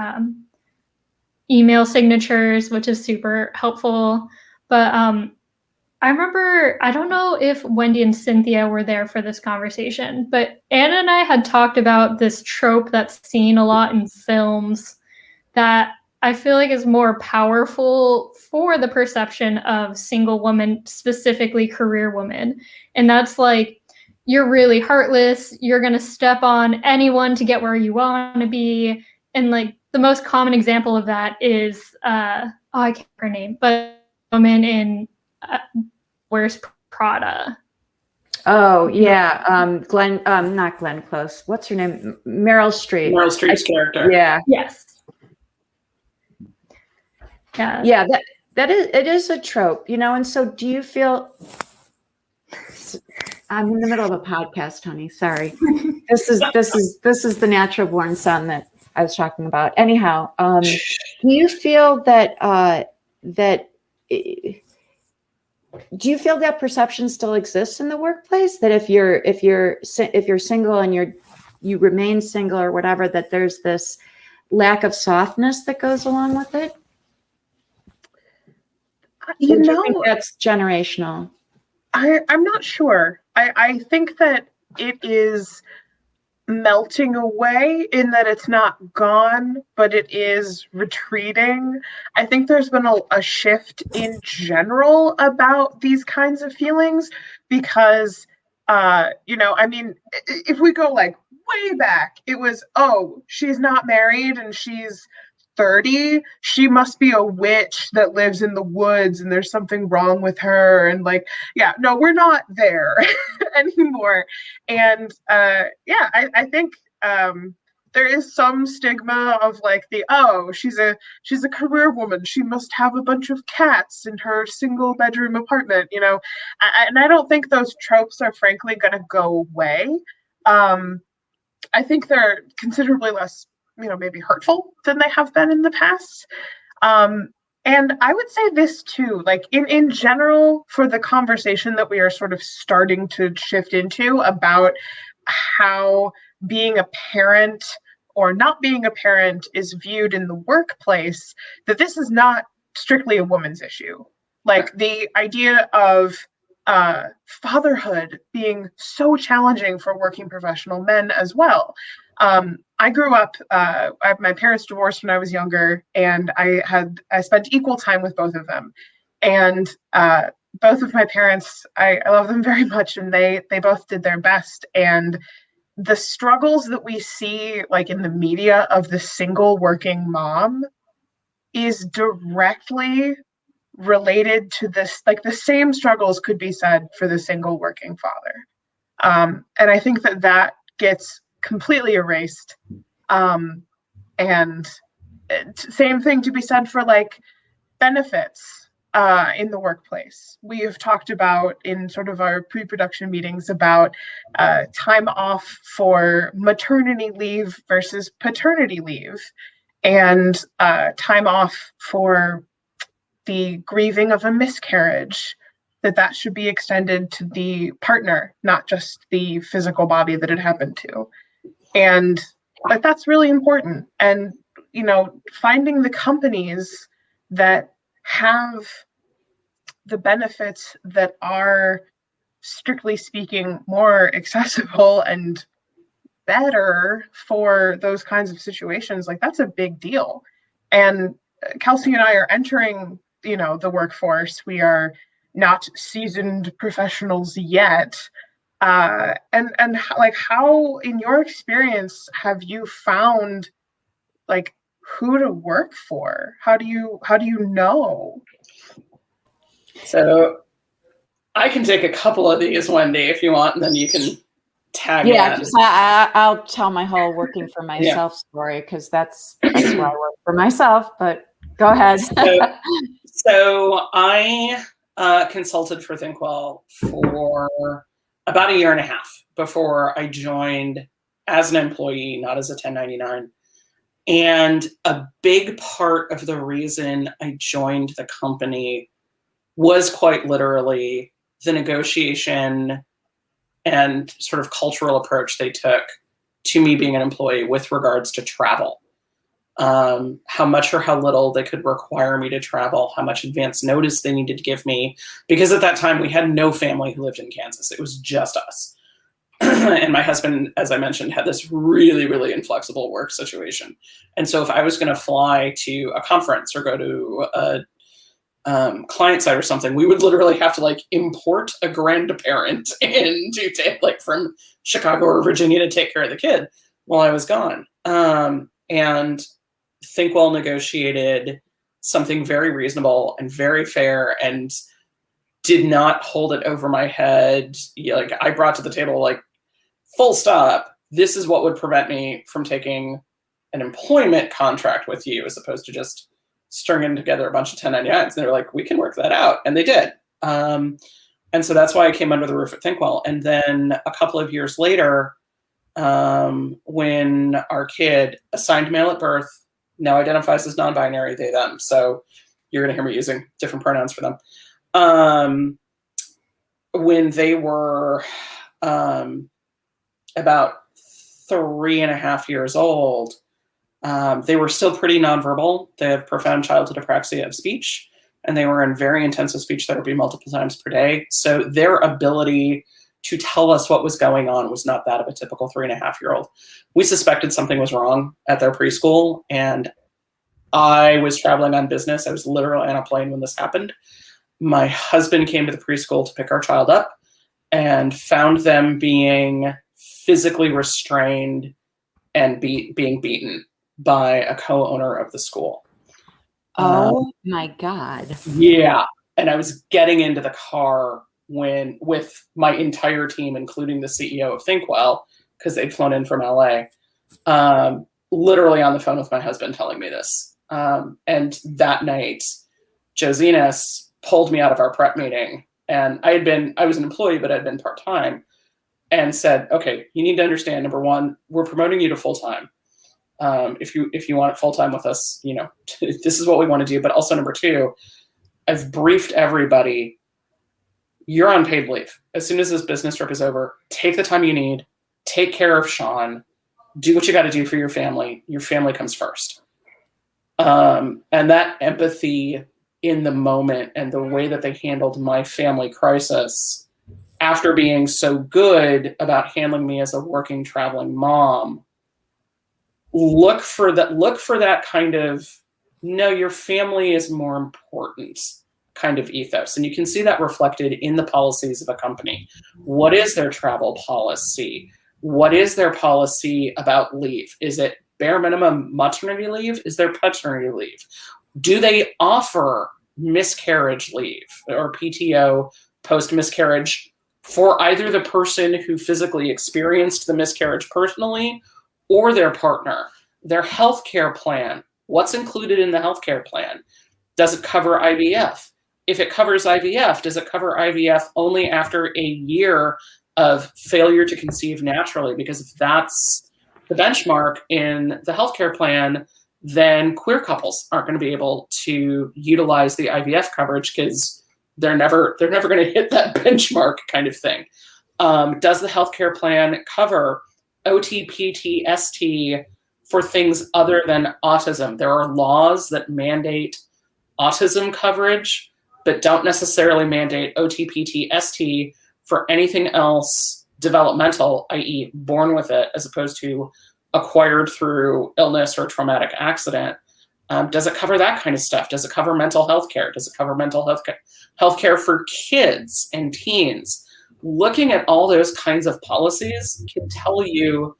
email signatures, which is super helpful. But I remember, I don't know if Wendy and Cynthia were there for this conversation, but Anna and I had talked about this trope that's seen a lot in films that I feel like is more powerful for the perception of single women, specifically career women. And that's like, you're really heartless. You're going to step on anyone to get where you want to be. And like the most common example of that is, I can't remember her name, but woman in Where's Prada? Oh yeah, not Glenn Close. What's her name? Meryl Streep. Meryl Streep's character. Yeah. Yes. Yeah. Yeah. It is a trope, and so do you feel? I'm in the middle of a podcast, honey. Sorry. This is the natural born son that I was talking about. Anyhow, do you feel that do you feel that perception still exists in the workplace, that if you're single and you remain single or whatever, that there's this lack of softness that goes along with it? Do you think that's generational? I'm not sure. I think that it is melting away, in that it's not gone, but it is retreating. I think there's been a shift in general about these kinds of feelings because, if we go like way back, it was, oh, she's not married and she's 30, she must be a witch that lives in the woods and there's something wrong with her. And like, yeah, no, we're not there anymore. And I think there is some stigma of like she's a career woman, she must have a bunch of cats in her single bedroom apartment, and I don't think those tropes are frankly going to go away. I think they're considerably less maybe hurtful than they have been in the past. And I would say this too, like in general, for the conversation that we are sort of starting to shift into about how being a parent or not being a parent is viewed in the workplace, that this is not strictly a woman's issue. Like the idea of fatherhood being so challenging for working professional men as well. I grew up, my parents divorced when I was younger, and I spent equal time with both of them. And both of my parents, I love them very much, and they both did their best. And the struggles that we see like in the media of the single working mom is directly related to this, like the same struggles could be said for the single working father. And I think that gets completely erased. And same thing to be said for like benefits in the workplace. We have talked about in sort of our pre-production meetings about time off for maternity leave versus paternity leave, and time off for the grieving of a miscarriage, that should be extended to the partner, not just the physical body that it happened to. And that's really important. And, finding the companies that have the benefits that are, strictly speaking, more accessible and better for those kinds of situations, like that's a big deal. And Kelsey and I are entering, the workforce. We are not seasoned professionals yet. And like, how, in your experience, have you found like who to work for? How do you know? So I can take a couple of these, Wendy, if you want, and then you can tag in. I'll tell my whole working for myself story, because that's why I work for myself, but go ahead. So I consulted for ThinkWell for about a year and a half before I joined as an employee, not as a 1099. And a big part of the reason I joined the company was quite literally the negotiation and sort of cultural approach they took to me being an employee with regards to travel. How much or how little they could require me to travel, how much advance notice they needed to give me. Because at that time, we had no family who lived in Kansas. It was just us. And my husband, as I mentioned, had this really, really inflexible work situation. And so if I was going to fly to a conference or go to a client site or something, we would literally have to like import a grandparent in to take like from Chicago or Virginia to take care of the kid while I was gone. And Thinkwell negotiated something very reasonable and very fair and did not hold it over my head. Like I brought to the table, like, full stop, this is what would prevent me from taking an employment contract with you, as opposed to just stringing together a bunch of 1099s. And they were like, we can work that out. And they did. And so that's why I came under the roof at Thinkwell. And then a couple of years later, when our kid, assigned male at birth, now identifies as non-binary, they, them. So you're going to hear me using different pronouns for them. When they were about 3.5 years old, they were still pretty nonverbal. They have profound childhood apraxia of speech, and they were in very intensive speech therapy multiple times per day. So their ability to tell us what was going on was not that of a typical 3.5-year-old. We suspected something was wrong at their preschool, and I was traveling on business. I was literally on a plane when this happened. My husband came to the preschool to pick our child up and found them being physically restrained and being beaten by a co-owner of the school. Oh my God. Yeah. And I was getting into the car with my entire team, including the CEO of Thinkwell, because they'd flown in from LA, literally on the phone with my husband telling me this. And that night, Josinas pulled me out of our prep meeting. And I was an employee, but I'd been part-time, and said, okay, you need to understand, number one, we're promoting you to full-time. If you want it full-time with us, this is what we want to do. But also number two, I've briefed everybody, you're on paid leave. As soon as this business trip is over, take the time you need, take care of Sean, do what you got to do for your family. Your family comes first. And that empathy in the moment and the way that they handled my family crisis, after being so good about handling me as a working, traveling mom, look for that kind of, no, your family is more important kind of ethos. And you can see that reflected in the policies of a company. What is their travel policy? What is their policy about leave? Is it bare minimum maternity leave? Is there paternity leave? Do they offer miscarriage leave or PTO post-miscarriage for either the person who physically experienced the miscarriage personally or their partner? Their healthcare plan, what's included in the healthcare plan? Does it cover IVF? If it covers IVF, does it cover IVF only after a year of failure to conceive naturally? Because if that's the benchmark in the healthcare plan, then queer couples aren't going to be able to utilize the IVF coverage because they're never going to hit that benchmark kind of thing. Does the healthcare plan cover OT, PT, ST for things other than autism? There are laws that mandate autism coverage, but don't necessarily mandate OT, PT, ST for anything else developmental, i.e. born with it, as opposed to acquired through illness or traumatic accident. Does it cover that kind of stuff? Does it cover mental health care? Does it cover mental health care for kids and teens? Looking at all those kinds of policies can tell you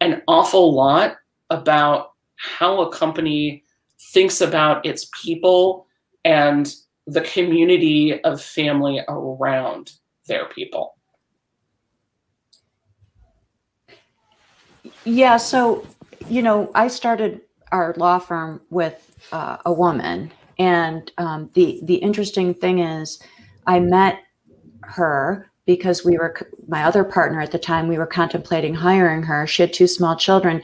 an awful lot about how a company thinks about its people and the community of family around their people. Yeah, so, I started our law firm with a woman, and the interesting thing is I met her because my other partner at the time, we were contemplating hiring her. She had 2 small children,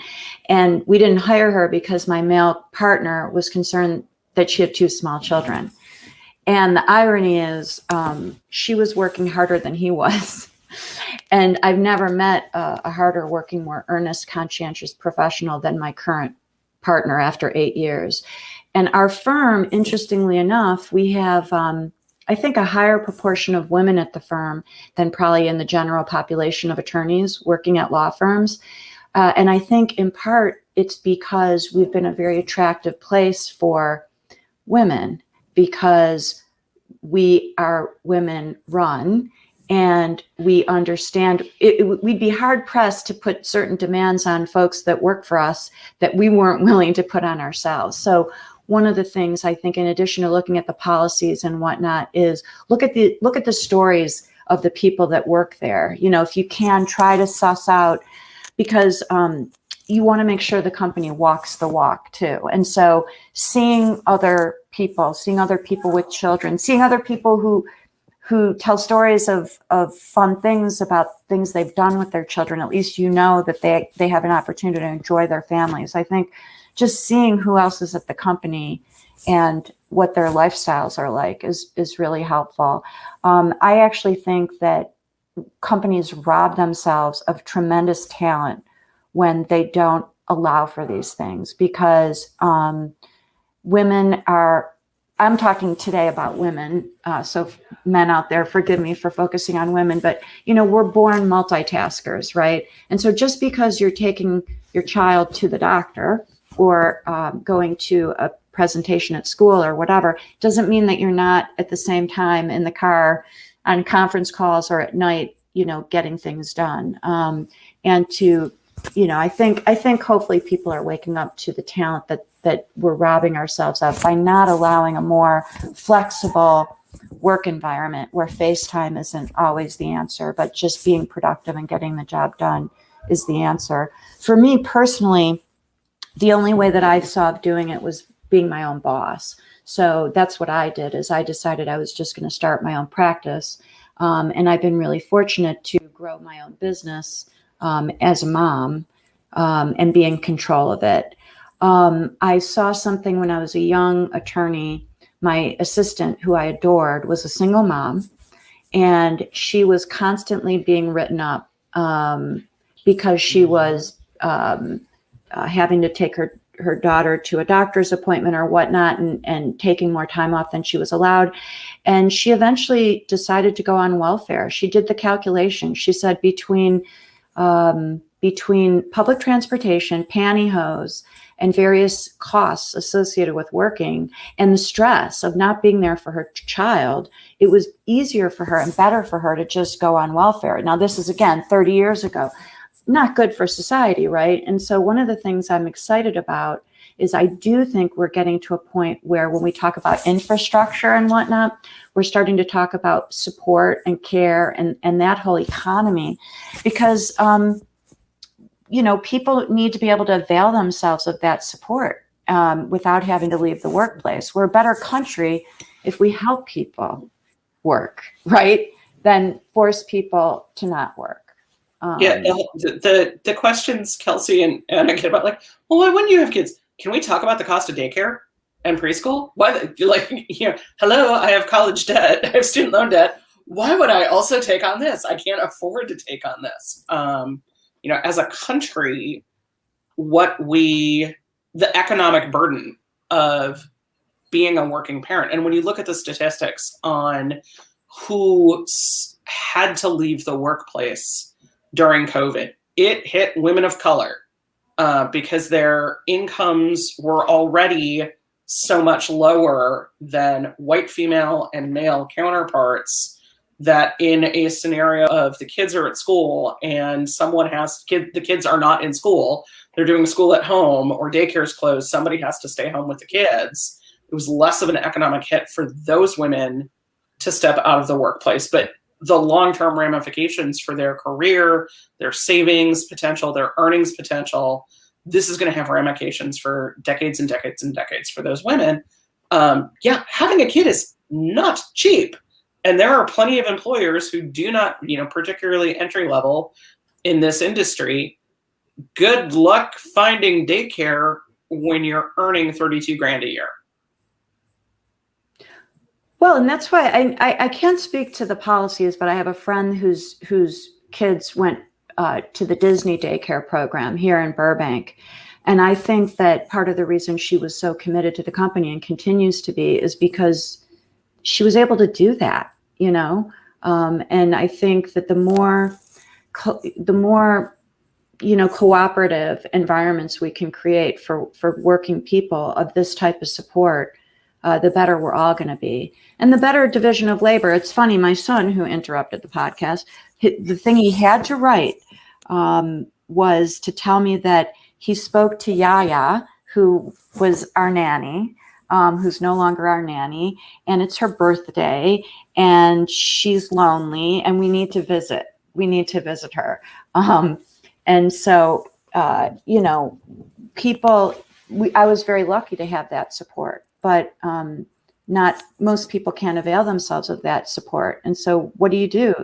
and we didn't hire her because my male partner was concerned that she had 2 small children. And the irony is, she was working harder than he was. And I've never met a harder working, more earnest, conscientious professional than my current partner after 8 years. And our firm, interestingly enough, we have, I think, a higher proportion of women at the firm than probably in the general population of attorneys working at law firms. And I think in part it's because we've been a very attractive place for women, because we are women run, and we understand we'd be hard pressed to put certain demands on folks that work for us that we weren't willing to put on ourselves. So one of the things I think, in addition to looking at the policies and whatnot, is look at the stories of the people that work there. You know, if you can, try to suss out, because you want to make sure the company walks the walk too. And so seeing other people with children, seeing other people who tell stories of fun things about things they've done with their children, at least you know that they have an opportunity to enjoy their families. I think just seeing who else is at the company and what their lifestyles are like is really helpful. I actually think that companies rob themselves of tremendous talent when they don't allow for these things, because women are, I'm talking today about women, so men out there, forgive me for focusing on women, but you know, we're born multitaskers, right? And so just because you're taking your child to the doctor or going to a presentation at school or whatever, doesn't mean that you're not at the same time in the car on conference calls or at night, you know, getting things done. And to, you know, I think hopefully people are waking up to the talent that we're robbing ourselves of by not allowing a more flexible work environment where FaceTime isn't always the answer, but just being productive and getting the job done is the answer. For me personally, the only way that I saw of doing it was being my own boss. So that's what I did, is I decided I was just going to start my own practice. And I've been really fortunate to grow my own business as a mom and be in control of it. I saw something when I was a young attorney. My assistant, who I adored, was a single mom, and she was constantly being written up because she was having to take her daughter to a doctor's appointment or whatnot, and taking more time off than she was allowed. And she eventually decided to go on welfare. She did the calculation. She said between public transportation, pantyhose, and various costs associated with working and the stress of not being there for her child, it was easier for her and better for her to just go on welfare. Now, this is, again, 30 years ago. Not good for society, right? And so one of the things I'm excited about is I do think we're getting to a point where when we talk about infrastructure and whatnot, we're starting to talk about support and care and that whole economy, because you know, people need to be able to avail themselves of that support without having to leave the workplace. We're a better country if we help people work, right, than force people to not work. The questions Kelsey and Anna get about, like, well, why wouldn't you have kids? Can we talk about the cost of daycare and preschool? Why, like, you know, hello, I have college debt, I have student loan debt. Why would I also take on this? I can't afford to take on this. You know, as a country, the economic burden of being a working parent, and when you look at the statistics on who had to leave the workplace during COVID, it hit women of color because their incomes were already so much lower than white female and male counterparts, that in a scenario of the kids are at school and the kids are not in school, they're doing school at home or daycare's closed, somebody has to stay home with the kids. It was less of an economic hit for those women to step out of the workplace. But the long-term ramifications for their career, their savings potential, their earnings potential, this is going to have ramifications for decades and decades and decades for those women. Having a kid is not cheap. And there are plenty of employers who do not, particularly entry level in this industry. Good luck finding daycare when you're earning 32 grand a year. Well, and that's why I can't speak to the policies, but I have a friend whose kids went to the Disney daycare program here in Burbank. And I think that part of the reason she was so committed to the company and continues to be is because she was able to do that, and I think that the more cooperative environments we can create for working people of this type of support, the better we're all going to be. And the better division of labor. It's funny, my son, who interrupted the podcast, the thing he had to write was to tell me that he spoke to Yaya, who was our nanny, who's no longer our nanny, and it's her birthday, and she's lonely, and we need to visit. We need to visit her. And so, people, I was very lucky to have that support, but not most people can avail themselves of that support. And so what do?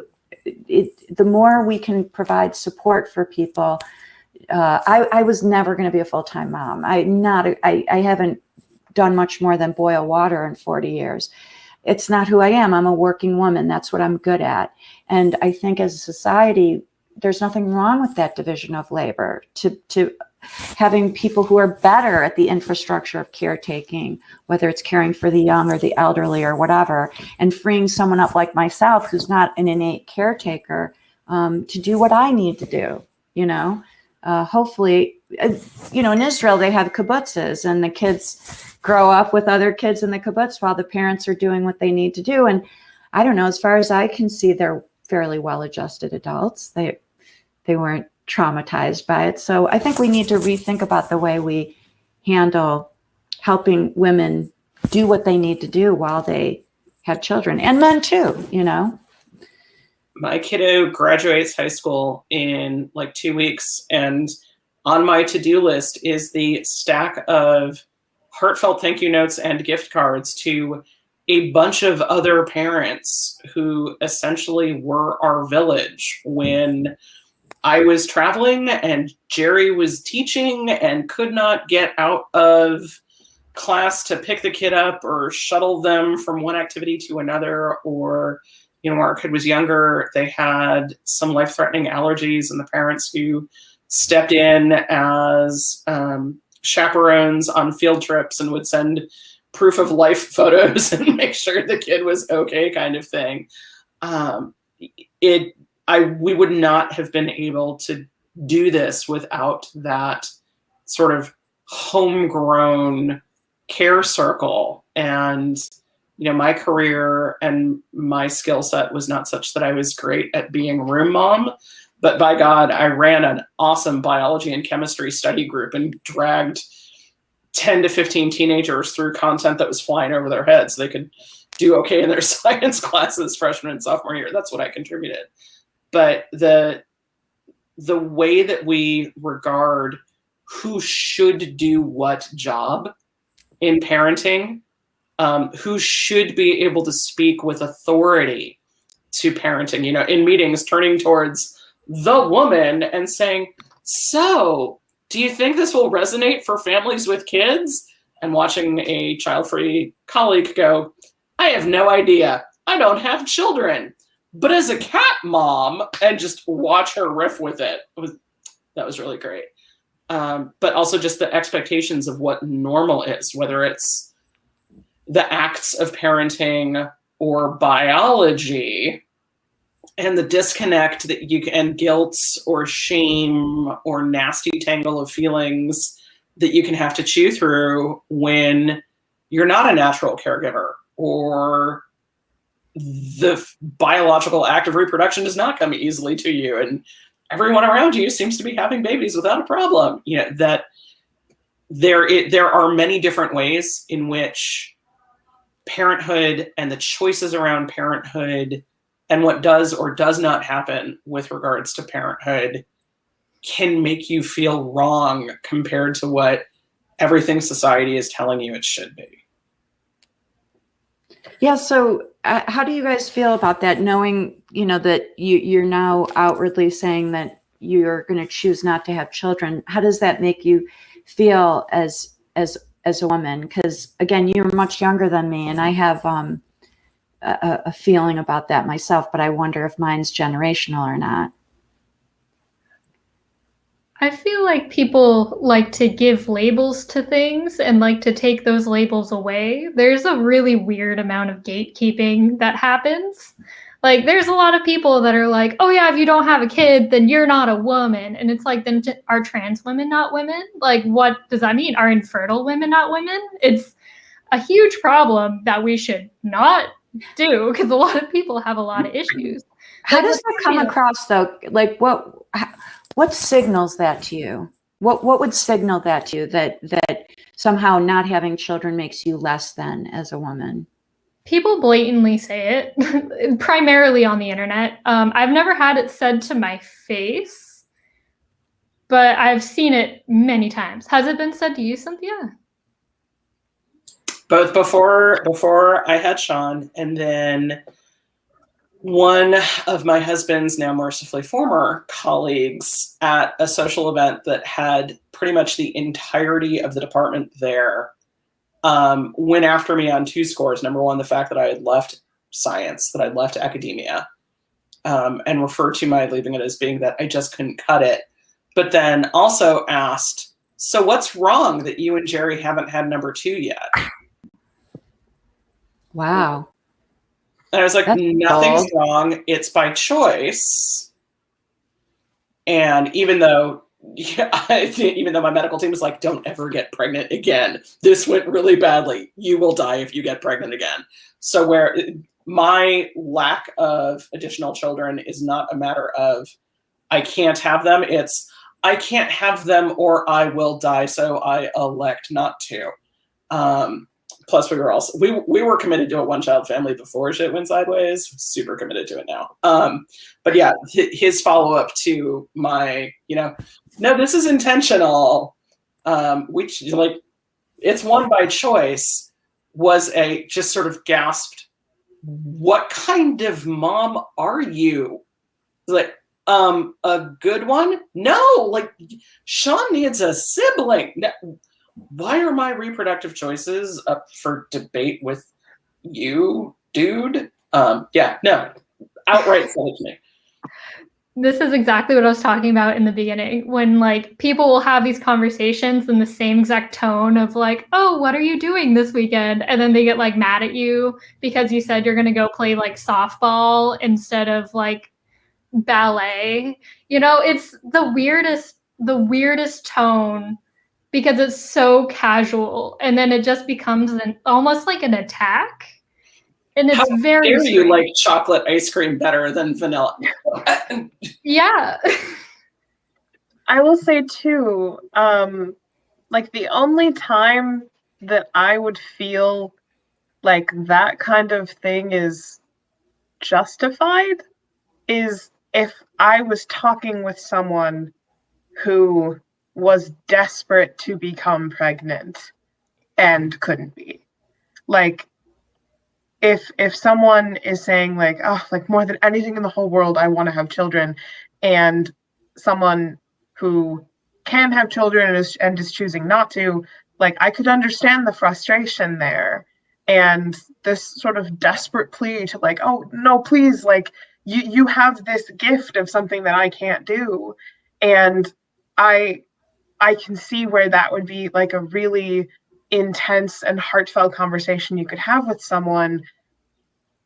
The more we can provide support for people, I was never going to be a full-time mom. I haven't done much more than boil water in 40 years. It's not who I am. I'm a working woman. That's what I'm good at. And I think as a society, there's nothing wrong with that division of labor, to having people who are better at the infrastructure of caretaking, whether it's caring for the young or the elderly or whatever, and freeing someone up like myself, who's not an innate caretaker, to do what I need to do, hopefully, in Israel, they have kibbutzes, and the kids grow up with other kids in the kibbutz while the parents are doing what they need to do. And I don't know, as far as I can see, they're fairly well-adjusted adults. They weren't traumatized by it. So I think we need to rethink about the way we handle helping women do what they need to do while they have children, and men too, My kiddo graduates high school in like 2 weeks, and on my to-do list is the stack of heartfelt thank you notes and gift cards to a bunch of other parents who essentially were our village when I was traveling and Jerry was teaching and could not get out of class to pick the kid up or shuttle them from one activity to another, or when our kid was younger, they had some life-threatening allergies, and the parents who stepped in as chaperones on field trips and would send proof of life photos and make sure the kid was okay, kind of thing. We would not have been able to do this without that sort of homegrown care circle. And my career and my skill set was not such that I was great at being room mom, but by God, I ran an awesome biology and chemistry study group and dragged 10 to 15 teenagers through content that was flying over their heads so they could do okay in their science classes freshman and sophomore year. That's what I contributed. But the way that we regard who should do what job in parenting, who should be able to speak with authority to parenting, in meetings, turning towards the woman and saying, so do you think this will resonate for families with kids? And watching a child-free colleague go, I have no idea. I don't have children. But as a cat mom, and just watch her riff with it, that was really great. But also just the expectations of what normal is, whether it's the acts of parenting or biology, and the disconnect that and guilt or shame or nasty tangle of feelings that you can have to chew through when you're not a natural caregiver, or the biological act of reproduction does not come easily to you, and everyone around you seems to be having babies without a problem. That there are many different ways in which parenthood and the choices around parenthood and what does or does not happen with regards to parenthood can make you feel wrong compared to what everything society is telling you it should be. Yeah. So how do you guys feel about that? Knowing, that you're now outwardly saying that you're going to choose not to have children. How does that make you feel as a woman? Because again, you're much younger than me, and I have a feeling about that myself, but I wonder if mine's generational or not. I feel like people like to give labels to things and like to take those labels away. There's a really weird amount of gatekeeping that happens. Like, there's a lot of people that are like, oh yeah, if you don't have a kid, then you're not a woman. And it's like, then are trans women not women? Like, what does that mean? Are infertile women not women? It's a huge problem that we should not do, because a lot of people have a lot of issues. How does that come across, though? Like, what signals that to you? What would signal that to you, that somehow not having children makes you less than as a woman? People blatantly say it, primarily on the internet. I've never had it said to my face, but I've seen it many times. Has it been said to you, Cynthia? Both before I had Sean, and then one of my husband's, now mercifully former, colleagues at a social event that had pretty much the entirety of the department there, went after me on 2 scores. Number one, the fact that I had left science, that I'd left academia, and referred to my leaving it as being that I just couldn't cut it. But then also asked, so what's wrong that you and Jerry haven't had number 2 yet? Wow. And I was like, That's nothing's bold. wrong. It's by choice. And even though my medical team was like, don't ever get pregnant again. This went really badly. You will die if you get pregnant again. So where my lack of additional children is not a matter of I can't have them. It's I can't have them or I will die. So I elect not to. Plus, we were committed to a 1-child family before shit went sideways. Super committed to it now. But yeah, his follow up to my, no, this is intentional. Which like it's one by choice. Was a just sort of gasped. What kind of mom are you? Like, a good one? No, like Sean needs a sibling. No. Why are my reproductive choices up for debate with you, dude? Yeah, no, outright said it to me. This is exactly what I was talking about in the beginning, when like people will have these conversations in the same exact tone of like, oh, what are you doing this weekend? And then they get like mad at you because you said you're going to go play like softball instead of like ballet. It's the weirdest tone, because it's so casual, and then it just becomes almost like an attack. And it's very dare strange. You like chocolate ice cream better than vanilla? Yeah. I will say too, like the only time that I would feel like that kind of thing is justified is if I was talking with someone who was desperate to become pregnant and couldn't be. Like, if someone is saying like, oh, like more than anything in the whole world, I want to have children, and someone who can have children and is choosing not to, like, I could understand the frustration there, and this sort of desperate plea to like, oh no, please, like you have this gift of something that I can't do, and I can see where that would be like a really intense and heartfelt conversation you could have with someone.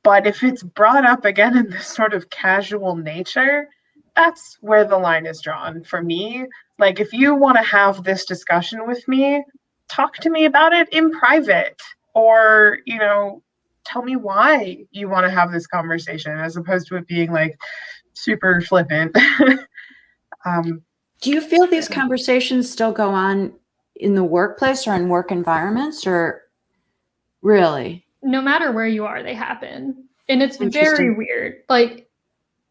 But if it's brought up again in this sort of casual nature, that's where the line is drawn for me. Like, if you want to have this discussion with me, talk to me about it in private, or, tell me why you want to have this conversation, as opposed to it being like super flippant. Do you feel these conversations still go on in the workplace or in work environments, or really? No matter where you are, they happen. And it's very weird. Like,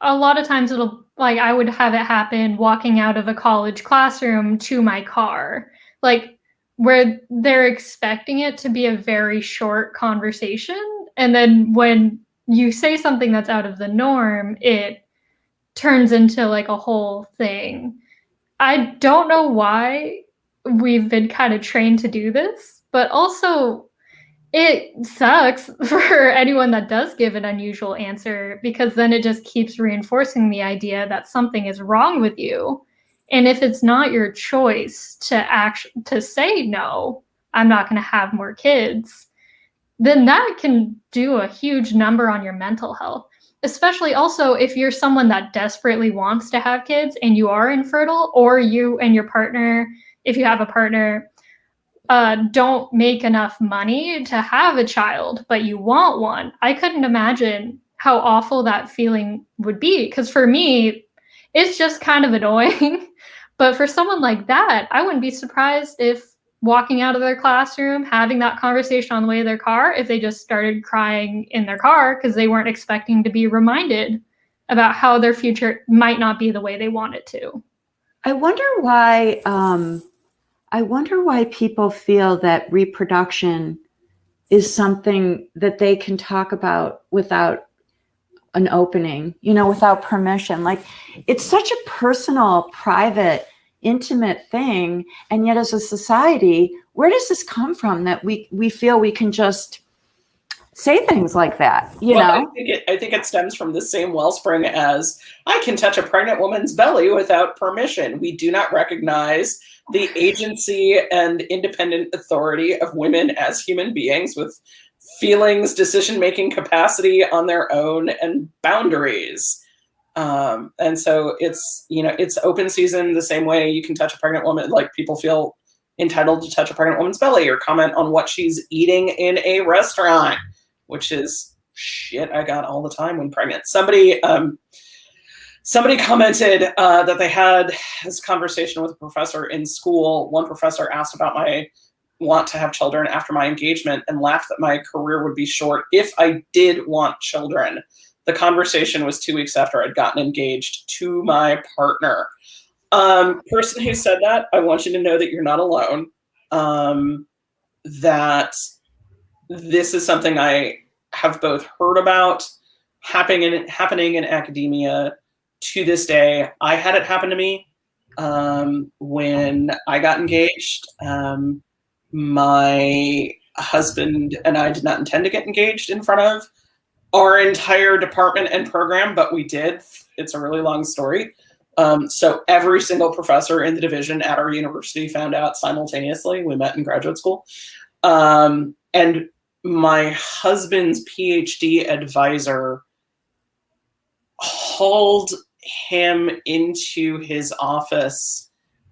a lot of times I would have it happen walking out of a college classroom to my car, like where they're expecting it to be a very short conversation. And then when you say something that's out of the norm, it turns into like a whole thing. I don't know why we've been kind of trained to do this, but also it sucks for anyone that does give an unusual answer, because then it just keeps reinforcing the idea that something is wrong with you. And if it's not your choice to say no, I'm not going to have more kids, then that can do a huge number on your mental health. Especially also if you're someone that desperately wants to have kids and you are infertile, or you and your partner, if you have a partner, don't make enough money to have a child, but you want one. I couldn't imagine how awful that feeling would be, because for me, it's just kind of annoying. But for someone like that, I wouldn't be surprised if walking out of their classroom, having that conversation on the way to their car, if they just started crying in their car because they weren't expecting to be reminded about how their future might not be the way they want it to. I wonder why people feel that reproduction is something that they can talk about without an opening, without permission. Like, it's such a personal, private, intimate thing. And yet as a society, where does this come from that we feel we can just say things like that, you know? I think it stems from the same wellspring as, I can touch a pregnant woman's belly without permission. We do not recognize the agency and independent authority of women as human beings with feelings, decision-making capacity on their own, and boundaries. And so it's open season the same way you can touch a pregnant woman. Like, people feel entitled to touch a pregnant woman's belly or comment on what she's eating in a restaurant, which is shit I got all the time when pregnant. Somebody commented that they had this conversation with a professor in school. One professor asked about my want to have children after my engagement and laughed that my career would be short if I did want children. The conversation was 2 weeks after I'd gotten engaged to my partner. Person who said that, I want you to know that you're not alone. That this is something I have both heard about happening in academia to this day. I had it happen to me when I got engaged. My husband and I did not intend to get engaged in front of our entire department and program, but we did. It's a really long story. So every single professor in the division at our university found out simultaneously. We met in graduate school. And my husband's PhD advisor hauled him into his office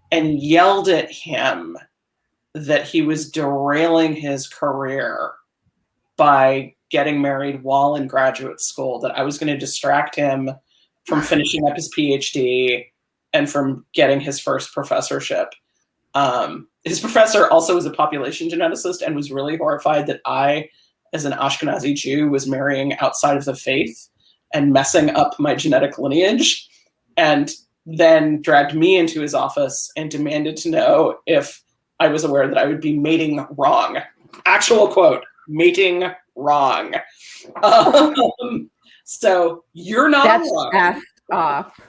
and yelled at him that he was derailing his career by getting married while in graduate school, that I was going to distract him from finishing up his PhD and from getting his first professorship. His professor also was a population geneticist and was really horrified that I, as an Ashkenazi Jew, was marrying outside of the faith and messing up my genetic lineage, and then dragged me into his office and demanded to know if I was aware that I would be mating wrong. Actual quote, mating wrong. So you're not alone. That's effed off.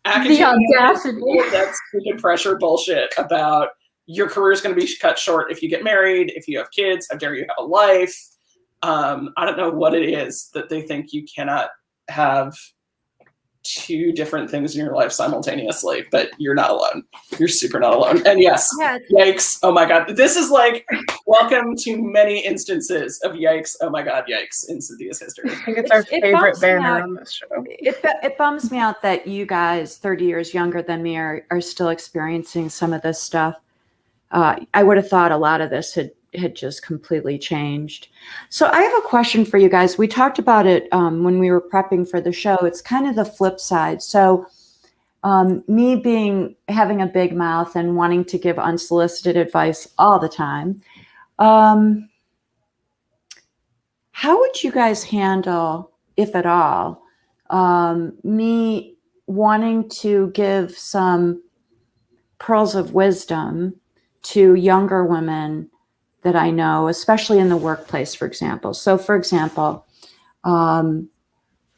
The audacity. That's stupid pressure bullshit about your career is going to be cut short if you get married, if you have kids, how dare you have a life. I don't know what it is that they think you cannot have two different things in your life simultaneously, but you're not alone. You're super not alone. And yes, yikes. Oh my God. This is like, welcome to many instances of yikes. Oh my God, yikes in Cynthia's history. I think it's our favorite banner on this show. It bums me out that you guys, 30 years younger than me, are still experiencing some of this stuff. I would have thought a lot of this had just completely changed. So I have a question for you guys. We talked about it when we were prepping for the show. It's kind of the flip side. So me having a big mouth and wanting to give unsolicited advice all the time. How would you guys handle, if at all, me wanting to give some pearls of wisdom to younger women that I know, especially in the workplace, for example. So for example, I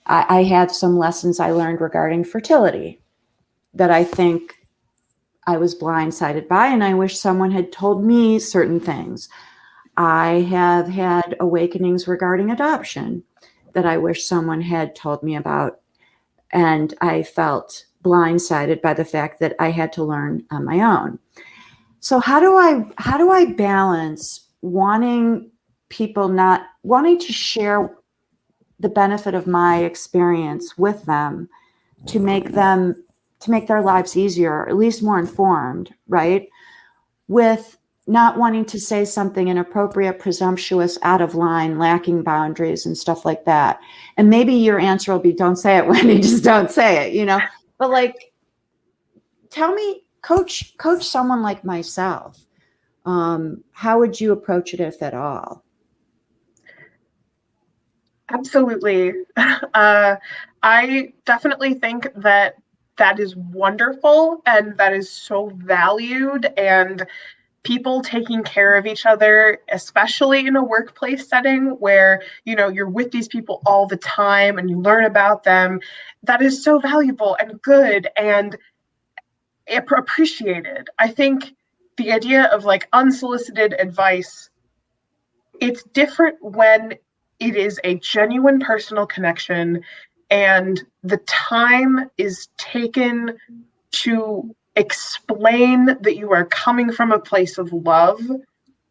had some lessons I learned regarding fertility that I think I was blindsided by, and I wish someone had told me certain things. I have had awakenings regarding adoption that I wish someone had told me about, and I felt blindsided by the fact that I had to learn on my own. So how do I balance wanting to share the benefit of my experience with them to make their lives easier, or at least more informed, right? With not wanting to say something inappropriate, presumptuous, out of line, lacking boundaries and stuff like that. And maybe your answer will be, don't say it, Wendy, just don't say it, But like, tell me, coach someone like myself. How would you approach it, if at all? Absolutely. I definitely think that is wonderful, and that is so valued, and people taking care of each other, especially in a workplace setting where, you're with these people all the time and you learn about them, that is so valuable and good and appreciated. I think the idea of like unsolicited advice, it's different when it is a genuine personal connection and the time is taken to explain that you are coming from a place of love.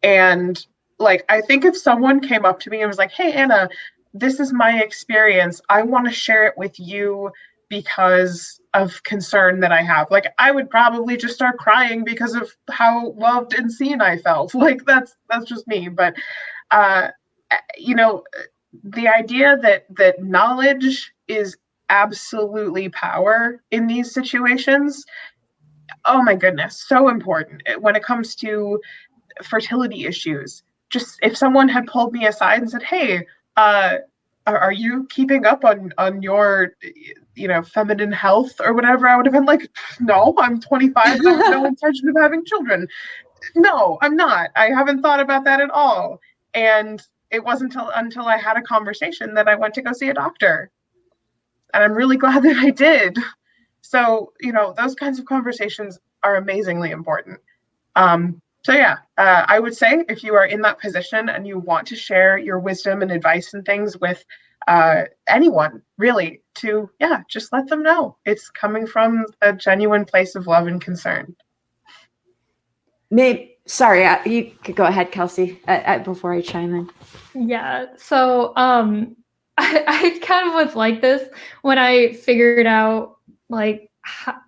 And like, I think if someone came up to me and was like, hey, Anna, this is my experience, I want to share it with you because of concern that I have, like, I would probably just start crying because of how loved and seen I felt. Like, that's just me. But the idea that knowledge is absolutely power in these situations, oh my goodness, so important when it comes to fertility issues. Just if someone had pulled me aside and said, hey, are you keeping up on your feminine health or whatever, I would have been like, no, I'm 25 and I have no intention of having children. No, I'm not. I haven't thought about that at all. And it wasn't until I had a conversation that I went to go see a doctor. And I'm really glad that I did. So, those kinds of conversations are amazingly important. So yeah, I would say if you are in that position and you want to share your wisdom and advice and things with anyone, really, just let them know it's coming from a genuine place of love and concern. Sorry, you could go ahead, Kelsey, before I chime in. Yeah, so I kind of was like this when I figured out like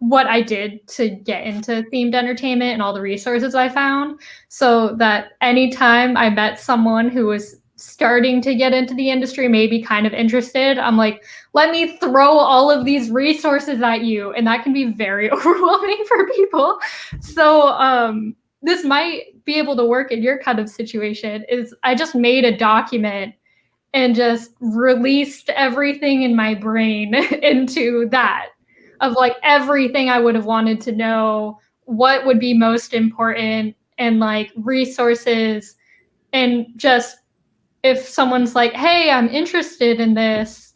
what I did to get into themed entertainment and all the resources I found, so that anytime I met someone who was starting to get into the industry, maybe kind of interested, I'm like, let me throw all of these resources at you. And that can be very overwhelming for people. So this might be able to work in your kind of situation. Is I just made a document and just released everything in my brain into that, of like everything I would have wanted to know, what would be most important, and like resources. And just if someone's like, hey, I'm interested in this,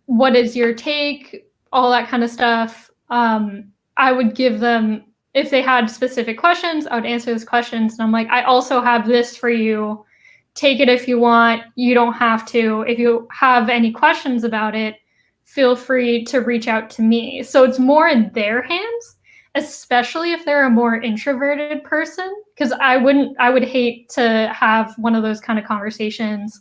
what is your take? All that kind of stuff. I would give them, if they had specific questions, I would answer those questions. And I'm like, I also have this for you. Take it if you want. You don't have to. If you have any questions about it, feel free to reach out to me. So it's more in their hands, especially if they're a more introverted person, because I would hate to have one of those kind of conversations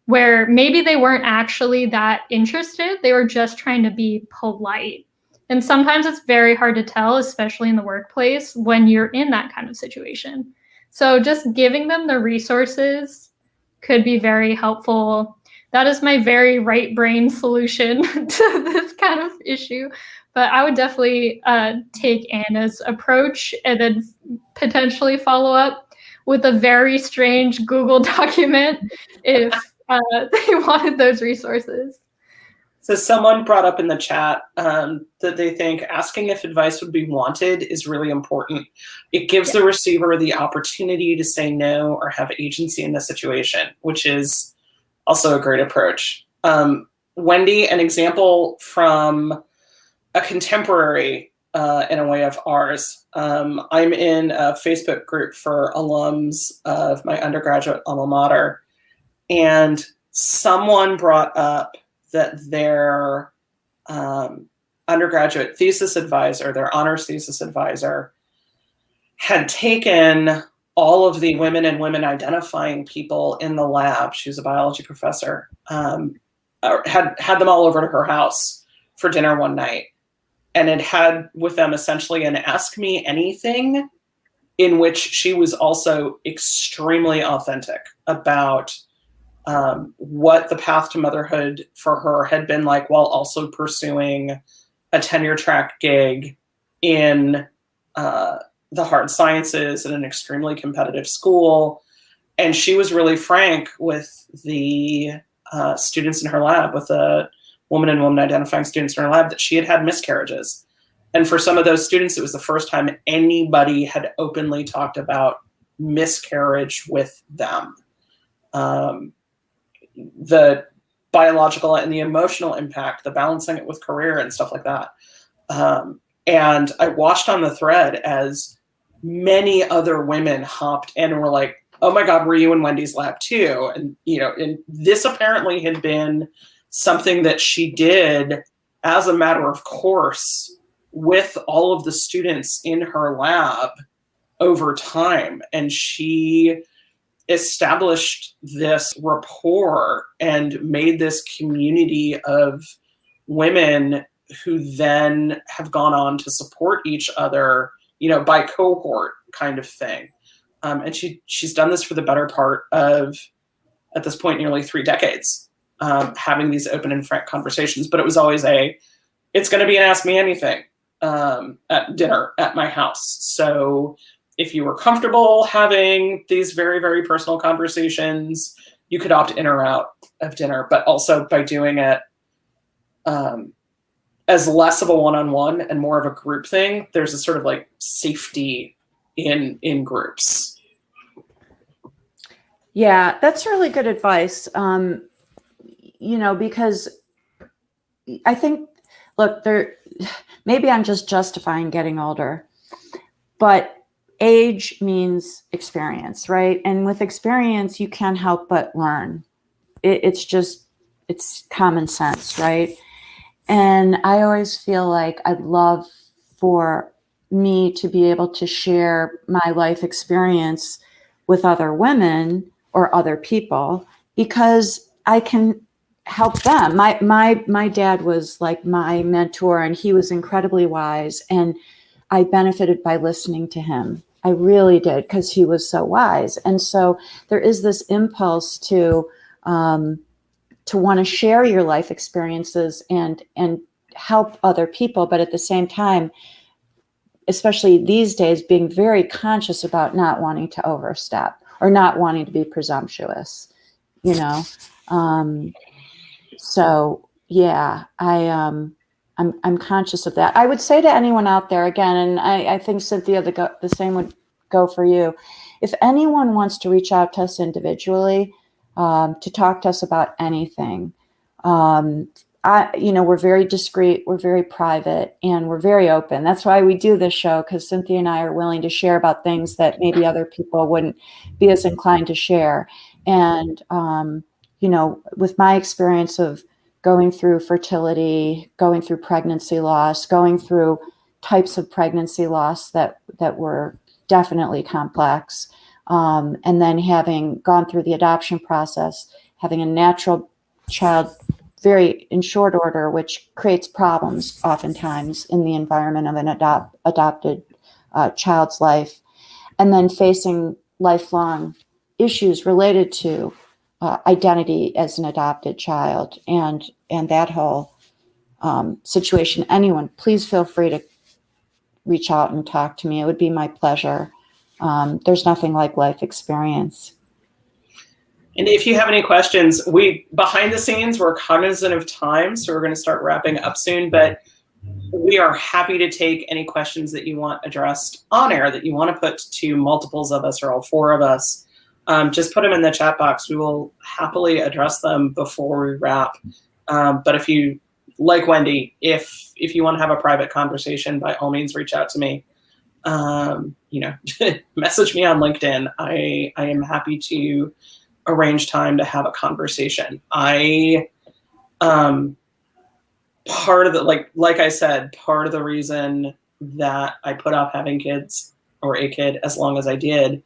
where maybe they weren't actually that interested. They were just trying to be polite. And sometimes it's very hard to tell, especially in the workplace, when you're in that kind of situation. So just giving them the resources could be very helpful. That is my very right brain solution to this kind of issue. But I would definitely take Anna's approach and then potentially follow up with a very strange Google document if they wanted those resources. So someone brought up in the chat that they think asking if advice would be wanted is really important. It gives the receiver the opportunity to say no or have agency in the situation, which is also a great approach. Wendy, an example from a contemporary, in a way, of ours. I'm in a Facebook group for alums of my undergraduate alma mater, and someone brought up that their undergraduate thesis advisor, their honors thesis advisor, had taken all of the women and women identifying people in the lab. She was a biology professor, had them all over to her house for dinner one night, and had with them essentially an ask me anything, in which she was also extremely authentic about what the path to motherhood for her had been like, while also pursuing a tenure track gig in the hard sciences at an extremely competitive school. And she was really frank with the students in her lab, with the woman and woman identifying students in her lab, that she had had miscarriages. And for some of those students, it was the first time anybody had openly talked about miscarriage with them. The biological and the emotional impact, the balancing it with career and stuff like that. And I watched on the thread as many other women hopped in and were like, oh my God, were you in Wendy's lab too? And, and this apparently had been something that she did as a matter of course with all of the students in her lab over time. And she established this rapport and made this community of women who then have gone on to support each other, by cohort kind of thing. And she's done this for the better part of, at this point, nearly 3 decades, having these open and frank conversations. But it was always it's going to be an ask me anything at dinner at my house. So if you were comfortable having these very, very personal conversations, you could opt in or out of dinner. But also by doing it as less of a one-on-one and more of a group thing, there's a sort of like safety in groups. Yeah, that's really good advice. Because I think, look, maybe I'm just justifying getting older, but age means experience, right? And with experience, you can't help but learn. It's common sense, right? And I always feel like I'd love for me to be able to share my life experience with other women or other people, because I can help them. My dad was like my mentor, and he was incredibly wise, and I benefited by listening to him. I really did, because he was so wise. And so there is this impulse to want to share your life experiences and help other people, but at the same time, especially these days, being very conscious about not wanting to overstep or not wanting to be presumptuous, So yeah, I'm conscious of that. I would say to anyone out there again, and I think Cynthia, the same would go for you. If anyone wants to reach out to us individually, to talk to us about anything, we're very discreet, we're very private, and we're very open. That's why we do this show, because Cynthia and I are willing to share about things that maybe other people wouldn't be as inclined to share. And, with my experience of going through fertility, going through pregnancy loss, going through types of pregnancy loss that were definitely complex, and then having gone through the adoption process, having a natural child very in short order, which creates problems oftentimes in the environment of an adopted child's life, and then facing lifelong issues related to identity as an adopted child and that whole situation. Anyone, please feel free to reach out and talk to me. It would be my pleasure. There's nothing like life experience. And if you have any questions, behind the scenes, we're cognizant of time, so we're going to start wrapping up soon, but we are happy to take any questions that you want addressed on air, that you want to put to multiples of us or all 4 of us. just put them in the chat box. We will happily address them before we wrap. But if you, like Wendy, if you want to have a private conversation, by all means, reach out to me. Message me on LinkedIn. I am happy to arrange time to have a conversation. Part of the, like I said, part of the reason that I put off having kids or a kid as long as I did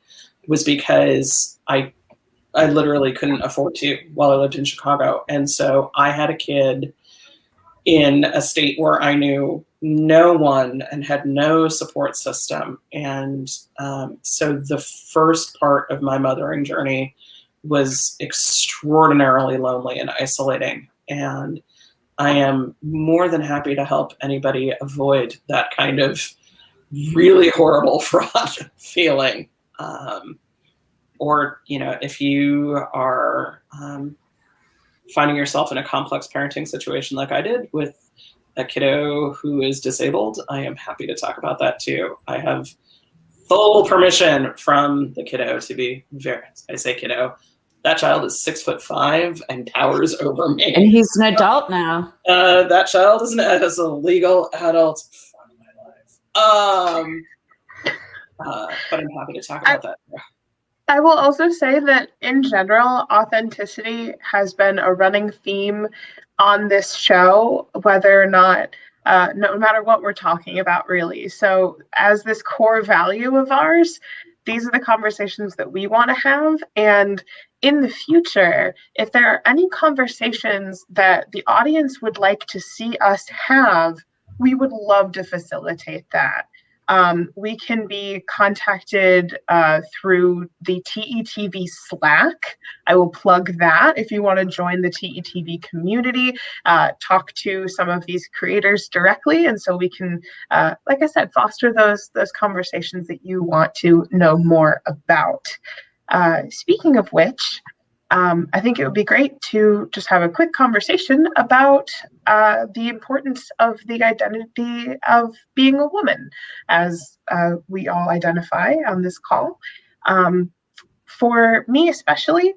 was because I literally couldn't afford to while I lived in Chicago. And so I had a kid in a state where I knew no one and had no support system. And so the first part of my mothering journey was extraordinarily lonely and isolating. And I am more than happy to help anybody avoid that kind of really horrible fraud feeling. Or, if you are finding yourself in a complex parenting situation like I did with a kiddo who is disabled, I am happy to talk about that too. I have full permission from the kiddo to be I say kiddo, that child is 6'5" and towers over me. And he's an adult now. That child is a legal adult. Fuck my life. But I'm happy to talk about that. I will also say that in general, authenticity has been a running theme on this show, whether or not, no matter what we're talking about, really. So as this core value of ours, these are the conversations that we want to have. And in the future, if there are any conversations that the audience would like to see us have, we would love to facilitate that. We can be contacted through the TETV Slack. I will plug that if you want to join the TETV community, talk to some of these creators directly. And so we can, like I said, foster those conversations that you want to know more about. Speaking of which, I think it would be great to just have a quick conversation about the importance of the identity of being a woman, as we all identify on this call. For me especially,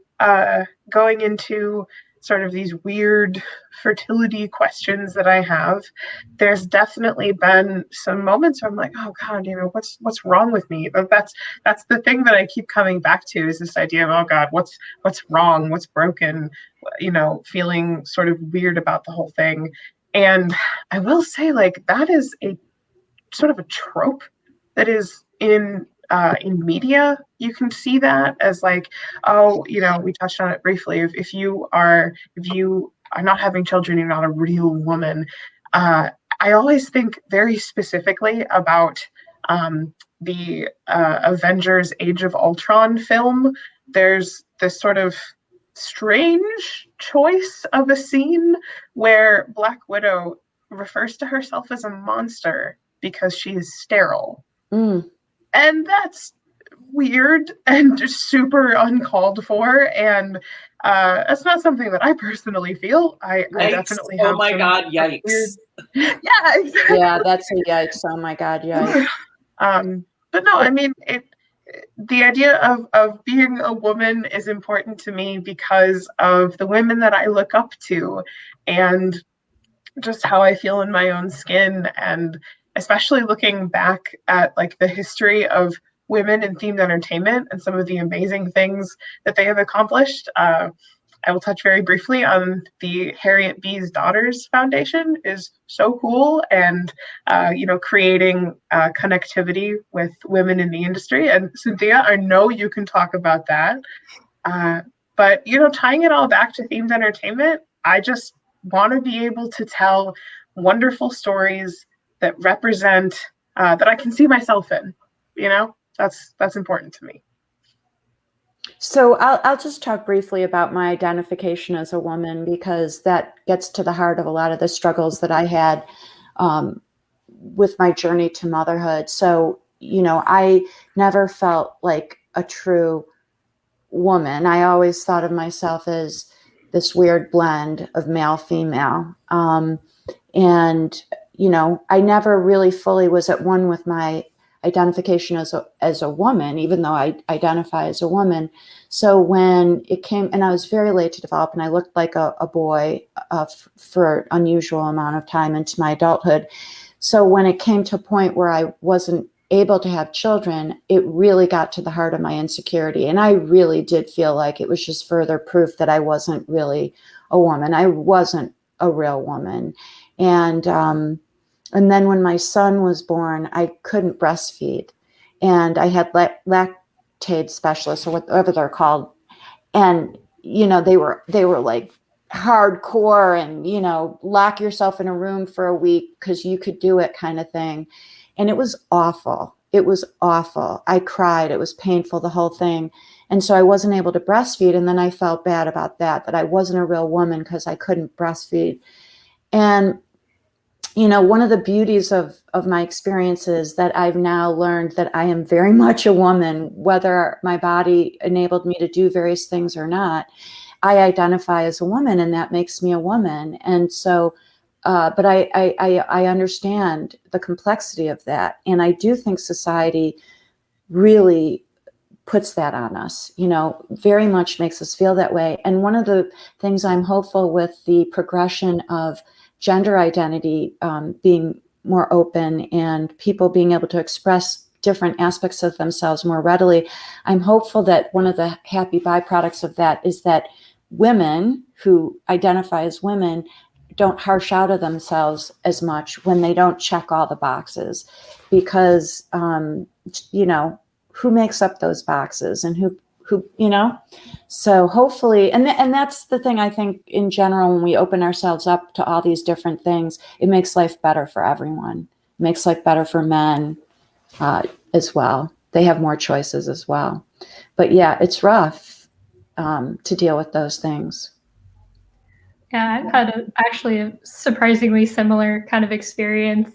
going into sort of these weird fertility questions that I have, there's definitely been some moments where I'm like, oh God, what's wrong with me? But that's the thing that I keep coming back to, is this idea of, oh God, what's wrong? What's broken? Feeling sort of weird about the whole thing. And I will say, that is a sort of a trope that is in media. You can see that as we touched on it briefly. If you are not having children, you're not a real woman. I always think very specifically about the Avengers Age of Ultron film. There's this sort of strange choice of a scene where Black Widow refers to herself as a monster because she is sterile. And that's weird and just super uncalled for. And that's not something that I personally feel. I definitely have. Oh my God, yikes. Yeah, exactly. Yeah, that's a yikes. Oh my God, yikes. But no, I mean, the idea of being a woman is important to me because of the women that I look up to and just how I feel in my own skin. And especially looking back at the history of women in themed entertainment and some of the amazing things that they have accomplished. I will touch very briefly on the Harriet Bee's Daughters Foundation. Is so cool, and creating connectivity with women in the industry. And Cynthia, I know you can talk about that. But tying it all back to themed entertainment, I just want to be able to tell wonderful stories that represent that I can see myself in. That's important to me. So I'll just talk briefly about my identification as a woman, because that gets to the heart of a lot of the struggles that I had with my journey to motherhood. So, I never felt like a true woman. I always thought of myself as this weird blend of male, female. And, I never really fully was at one with my identification as a woman, even though I identify as a woman. So when it came, and I was very late to develop, and I looked like a boy for an unusual amount of time into my adulthood. So when it came to a point where I wasn't able to have children, it really got to the heart of my insecurity. And I really did feel like it was just further proof that I wasn't really a woman. I wasn't a real woman. And then when my son was born, I couldn't breastfeed. And I had lactate specialists, or whatever they're called. And, they were like hardcore and, lock yourself in a room for a week because you could do it kind of thing. And it was awful. It was awful. I cried. It was painful, the whole thing. And so I wasn't able to breastfeed. And then I felt bad about that I wasn't a real woman because I couldn't breastfeed. And, one of the beauties of my experience is that I've now learned that I am very much a woman, whether my body enabled me to do various things or not. I identify as a woman, and that makes me a woman. And so, but I understand the complexity of that. And I do think society really puts that on us, very much makes us feel that way. And one of the things I'm hopeful with the progression of gender identity being more open and people being able to express different aspects of themselves more readily, I'm hopeful that one of the happy byproducts of that is that women who identify as women don't harsh out of themselves as much when they don't check all the boxes, because, who makes up those boxes and who, so hopefully, and that's the thing, I think in general, when we open ourselves up to all these different things, it makes life better for everyone. It makes life better for men as well. They have more choices as well. But yeah, it's rough to deal with those things. Yeah, I've had actually a surprisingly similar kind of experience,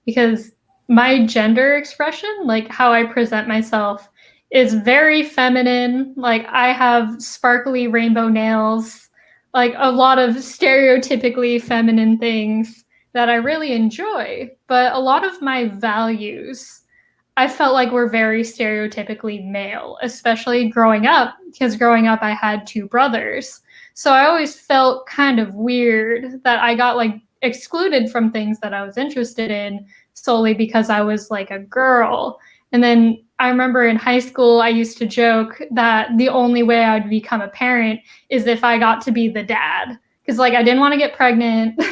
because my gender expression, like how I present myself, is very feminine. Like I have sparkly rainbow nails, like a lot of stereotypically feminine things that I really enjoy. But a lot of my values, I felt like were very stereotypically male, especially growing up, because growing up I had 2 brothers. So I always felt kind of weird that I got like excluded from things that I was interested in solely because I was like a girl. And then I remember in high school, I used to joke that the only way I'd become a parent is if I got to be the dad. Because like I didn't want to get pregnant.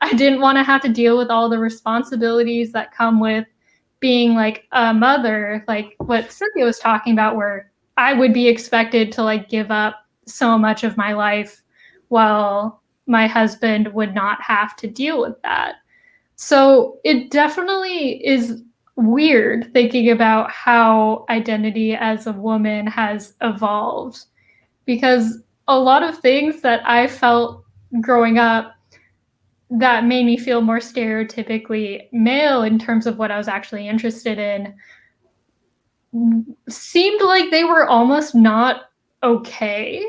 I didn't want to have to deal with all the responsibilities that come with being like a mother, like what Cynthia was talking about, where I would be expected to like give up so much of my life while my husband would not have to deal with that. So it definitely is weird thinking about how identity as a woman has evolved, because a lot of things that I felt growing up that made me feel more stereotypically male in terms of what I was actually interested in seemed like they were almost not okay.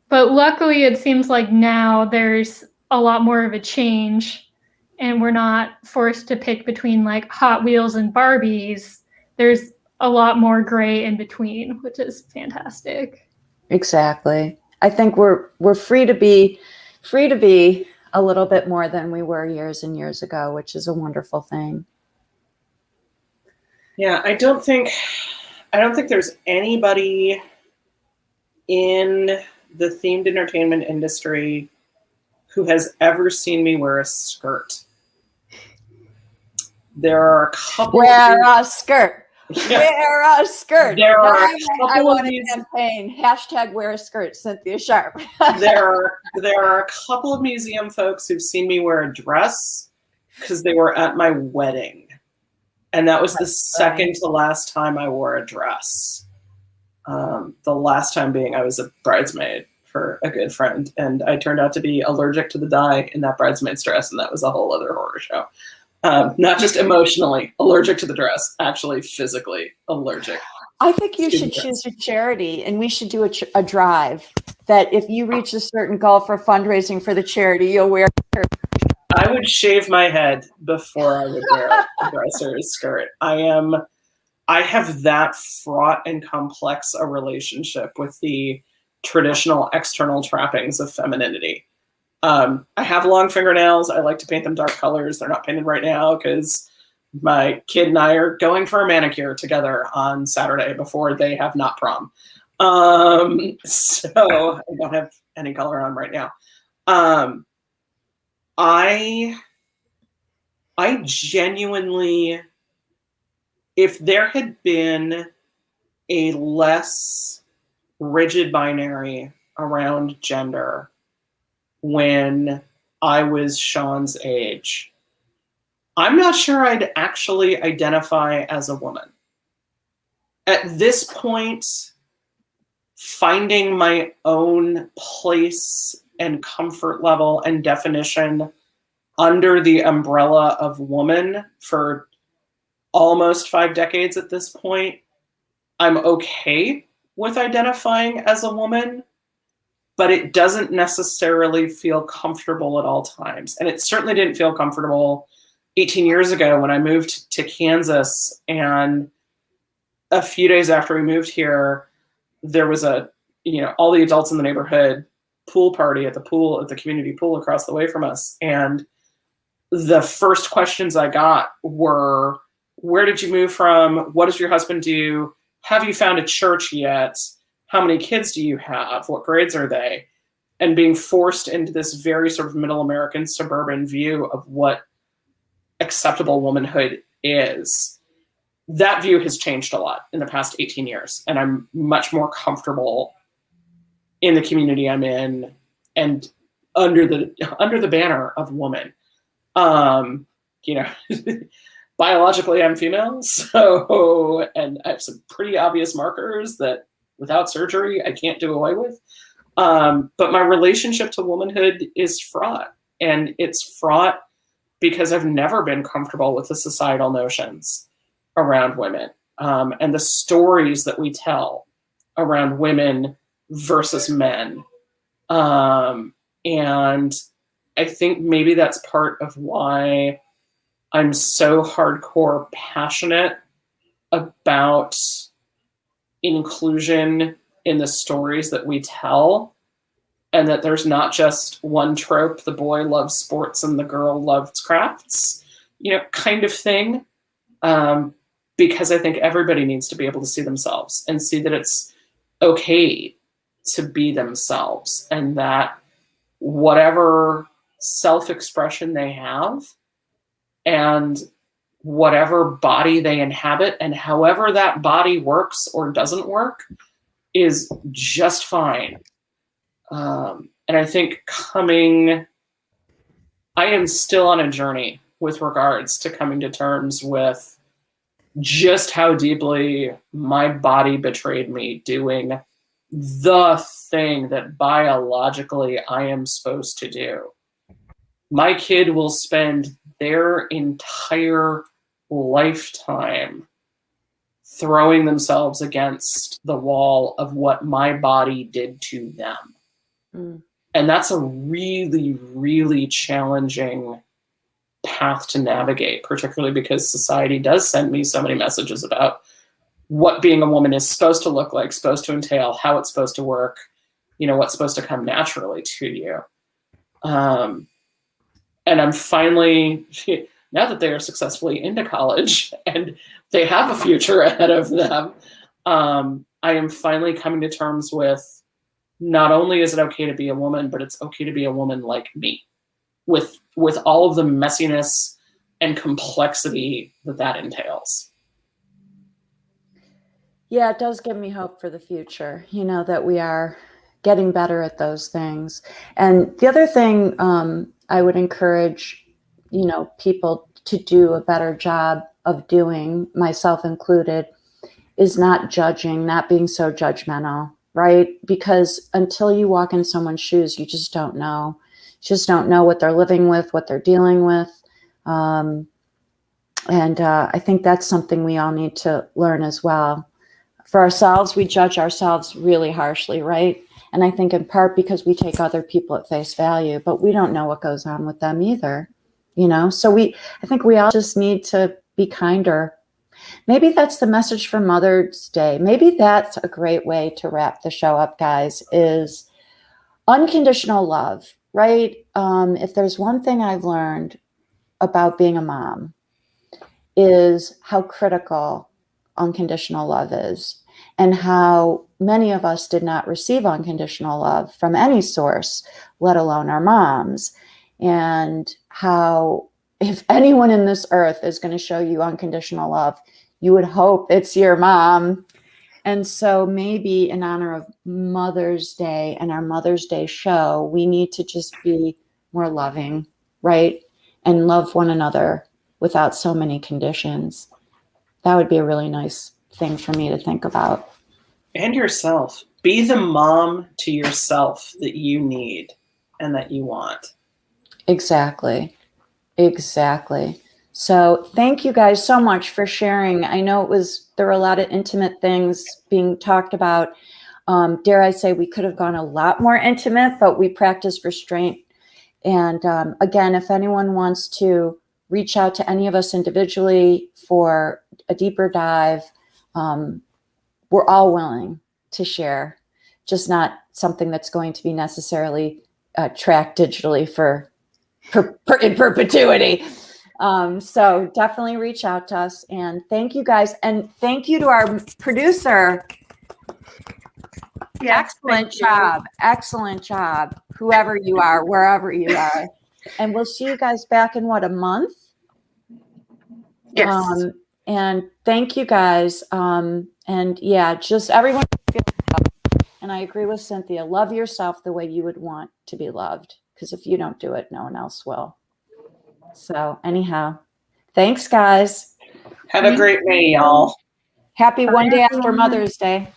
But luckily, it seems like now there's a lot more of a change, and we're not forced to pick between like Hot Wheels and Barbies. There's a lot more gray in between, which is fantastic. Exactly. I think we're free to be a little bit more than we were years and years ago, which is a wonderful thing. Yeah, I don't think there's anybody in the themed entertainment industry who has ever seen me wear a skirt. There are a couple. Wear a skirt. Yeah. Wear a skirt. There are a I couple want of a these. campaign. # wear a skirt. Cynthia Sharpe. There are a couple of museum folks who've seen me wear a dress because they were at my wedding, and that was the second to last time I wore a dress. The last time being I was a bridesmaid for a good friend, and I turned out to be allergic to the dye in that bridesmaid's dress, and that was a whole other horror show. Not just emotionally allergic to the dress, actually physically allergic. I think you should choose a charity, and we should do a drive that if you reach a certain goal for fundraising for the charity, you'll wear a shirt. I would shave my head before I would wear a dress or a skirt. I am I have that fraught and complex a relationship with the traditional external trappings of femininity. I have long fingernails. I like to paint them dark colors. They're not painted right now because my kid and I are going for a manicure together on Saturday before they have not prom. So I don't have any color on right now. I genuinely, if there had been a less rigid binary around gender when I was Sean's age, I'm not sure I'd actually identify as a woman. At this point, finding my own place and comfort level and definition under the umbrella of woman for almost 5 decades at this point, I'm okay with identifying as a woman, but it doesn't necessarily feel comfortable at all times. And it certainly didn't feel comfortable 18 years ago when I moved to Kansas. And a few days after we moved here, there was all the adults in the neighborhood pool party at the community pool across the way from us. And the first questions I got were, where did you move from? What does your husband do? Have you found a church yet? How many kids do you have? What grades are they? And being forced into this very sort of middle American suburban view of what acceptable womanhood is. That view has changed a lot in the past 18 years. And I'm much more comfortable in the community I'm in and under the banner of woman. Biologically, I'm female, and I have some pretty obvious markers that without surgery, I can't do away with. But my relationship to womanhood is fraught, and it's fraught because I've never been comfortable with the societal notions around women, and the stories that we tell around women versus men. And I think maybe that's part of why I'm so hardcore passionate about inclusion in the stories that we tell, and that there's not just one trope, the boy loves sports and the girl loves crafts, kind of thing. Because I think everybody needs to be able to see themselves and see that it's okay to be themselves, and that whatever self-expression they have and whatever body they inhabit and however that body works or doesn't work is just fine. And I think I am still on a journey with regards to coming to terms with just how deeply my body betrayed me doing the thing that biologically I am supposed to do. My kid will spend their entire lifetime throwing themselves against the wall of what my body did to them. Mm. And that's a really, really challenging path to navigate, particularly because society does send me so many messages about what being a woman is supposed to look like, supposed to entail, how it's supposed to work, what's supposed to come naturally to you. And I'm finally, now that they are successfully into college and they have a future ahead of them, I am finally coming to terms with not only is it okay to be a woman, but it's okay to be a woman like me, with all of the messiness and complexity that entails. Yeah, it does give me hope for the future, that we are getting better at those things. And the other thing I would encourage, people to do a better job of doing, myself included, is not judging, not being so judgmental, right? Because until you walk in someone's shoes, you just don't know. You just don't know what they're living with, what they're dealing with. And I think that's something we all need to learn as well. For ourselves, we judge ourselves really harshly, right? And I think in part because we take other people at face value, but we don't know what goes on with them either, So I think we all just need to be kinder. maybe that's the message for Mother's Day. Maybe that's a great way to wrap the show up, guys, is unconditional love, right? If there's one thing I've learned about being a mom, is how critical unconditional love is, and how many of us did not receive unconditional love from any source, let alone our moms. And how if anyone in this earth is going to show you unconditional love, you would hope it's your mom. And so maybe in honor of Mother's Day and our Mother's Day show, we need to just be more loving, right? And love one another without so many conditions. That would be a really nice thing for me to think about. And yourself. Be the mom to yourself that you need and that you want. Exactly. So thank you guys so much for sharing. I know there were a lot of intimate things being talked about. Dare I say we could have gone a lot more intimate, but we practiced restraint. And again, if anyone wants to reach out to any of us individually for a deeper dive, we're all willing to share, just not something that's going to be necessarily tracked digitally in perpetuity. So definitely reach out to us, and thank you guys. And thank you to our producer. Yes, Excellent job. Whoever you are, wherever you are. And we'll see you guys back in a month? Yes. And thank you guys. And yeah, just everyone. And I agree with Cynthia. Love yourself the way you would want to be loved. Because if you don't do it, no one else will. So anyhow, thanks, guys. Have a great day, y'all. Happy one day after Mother's Day.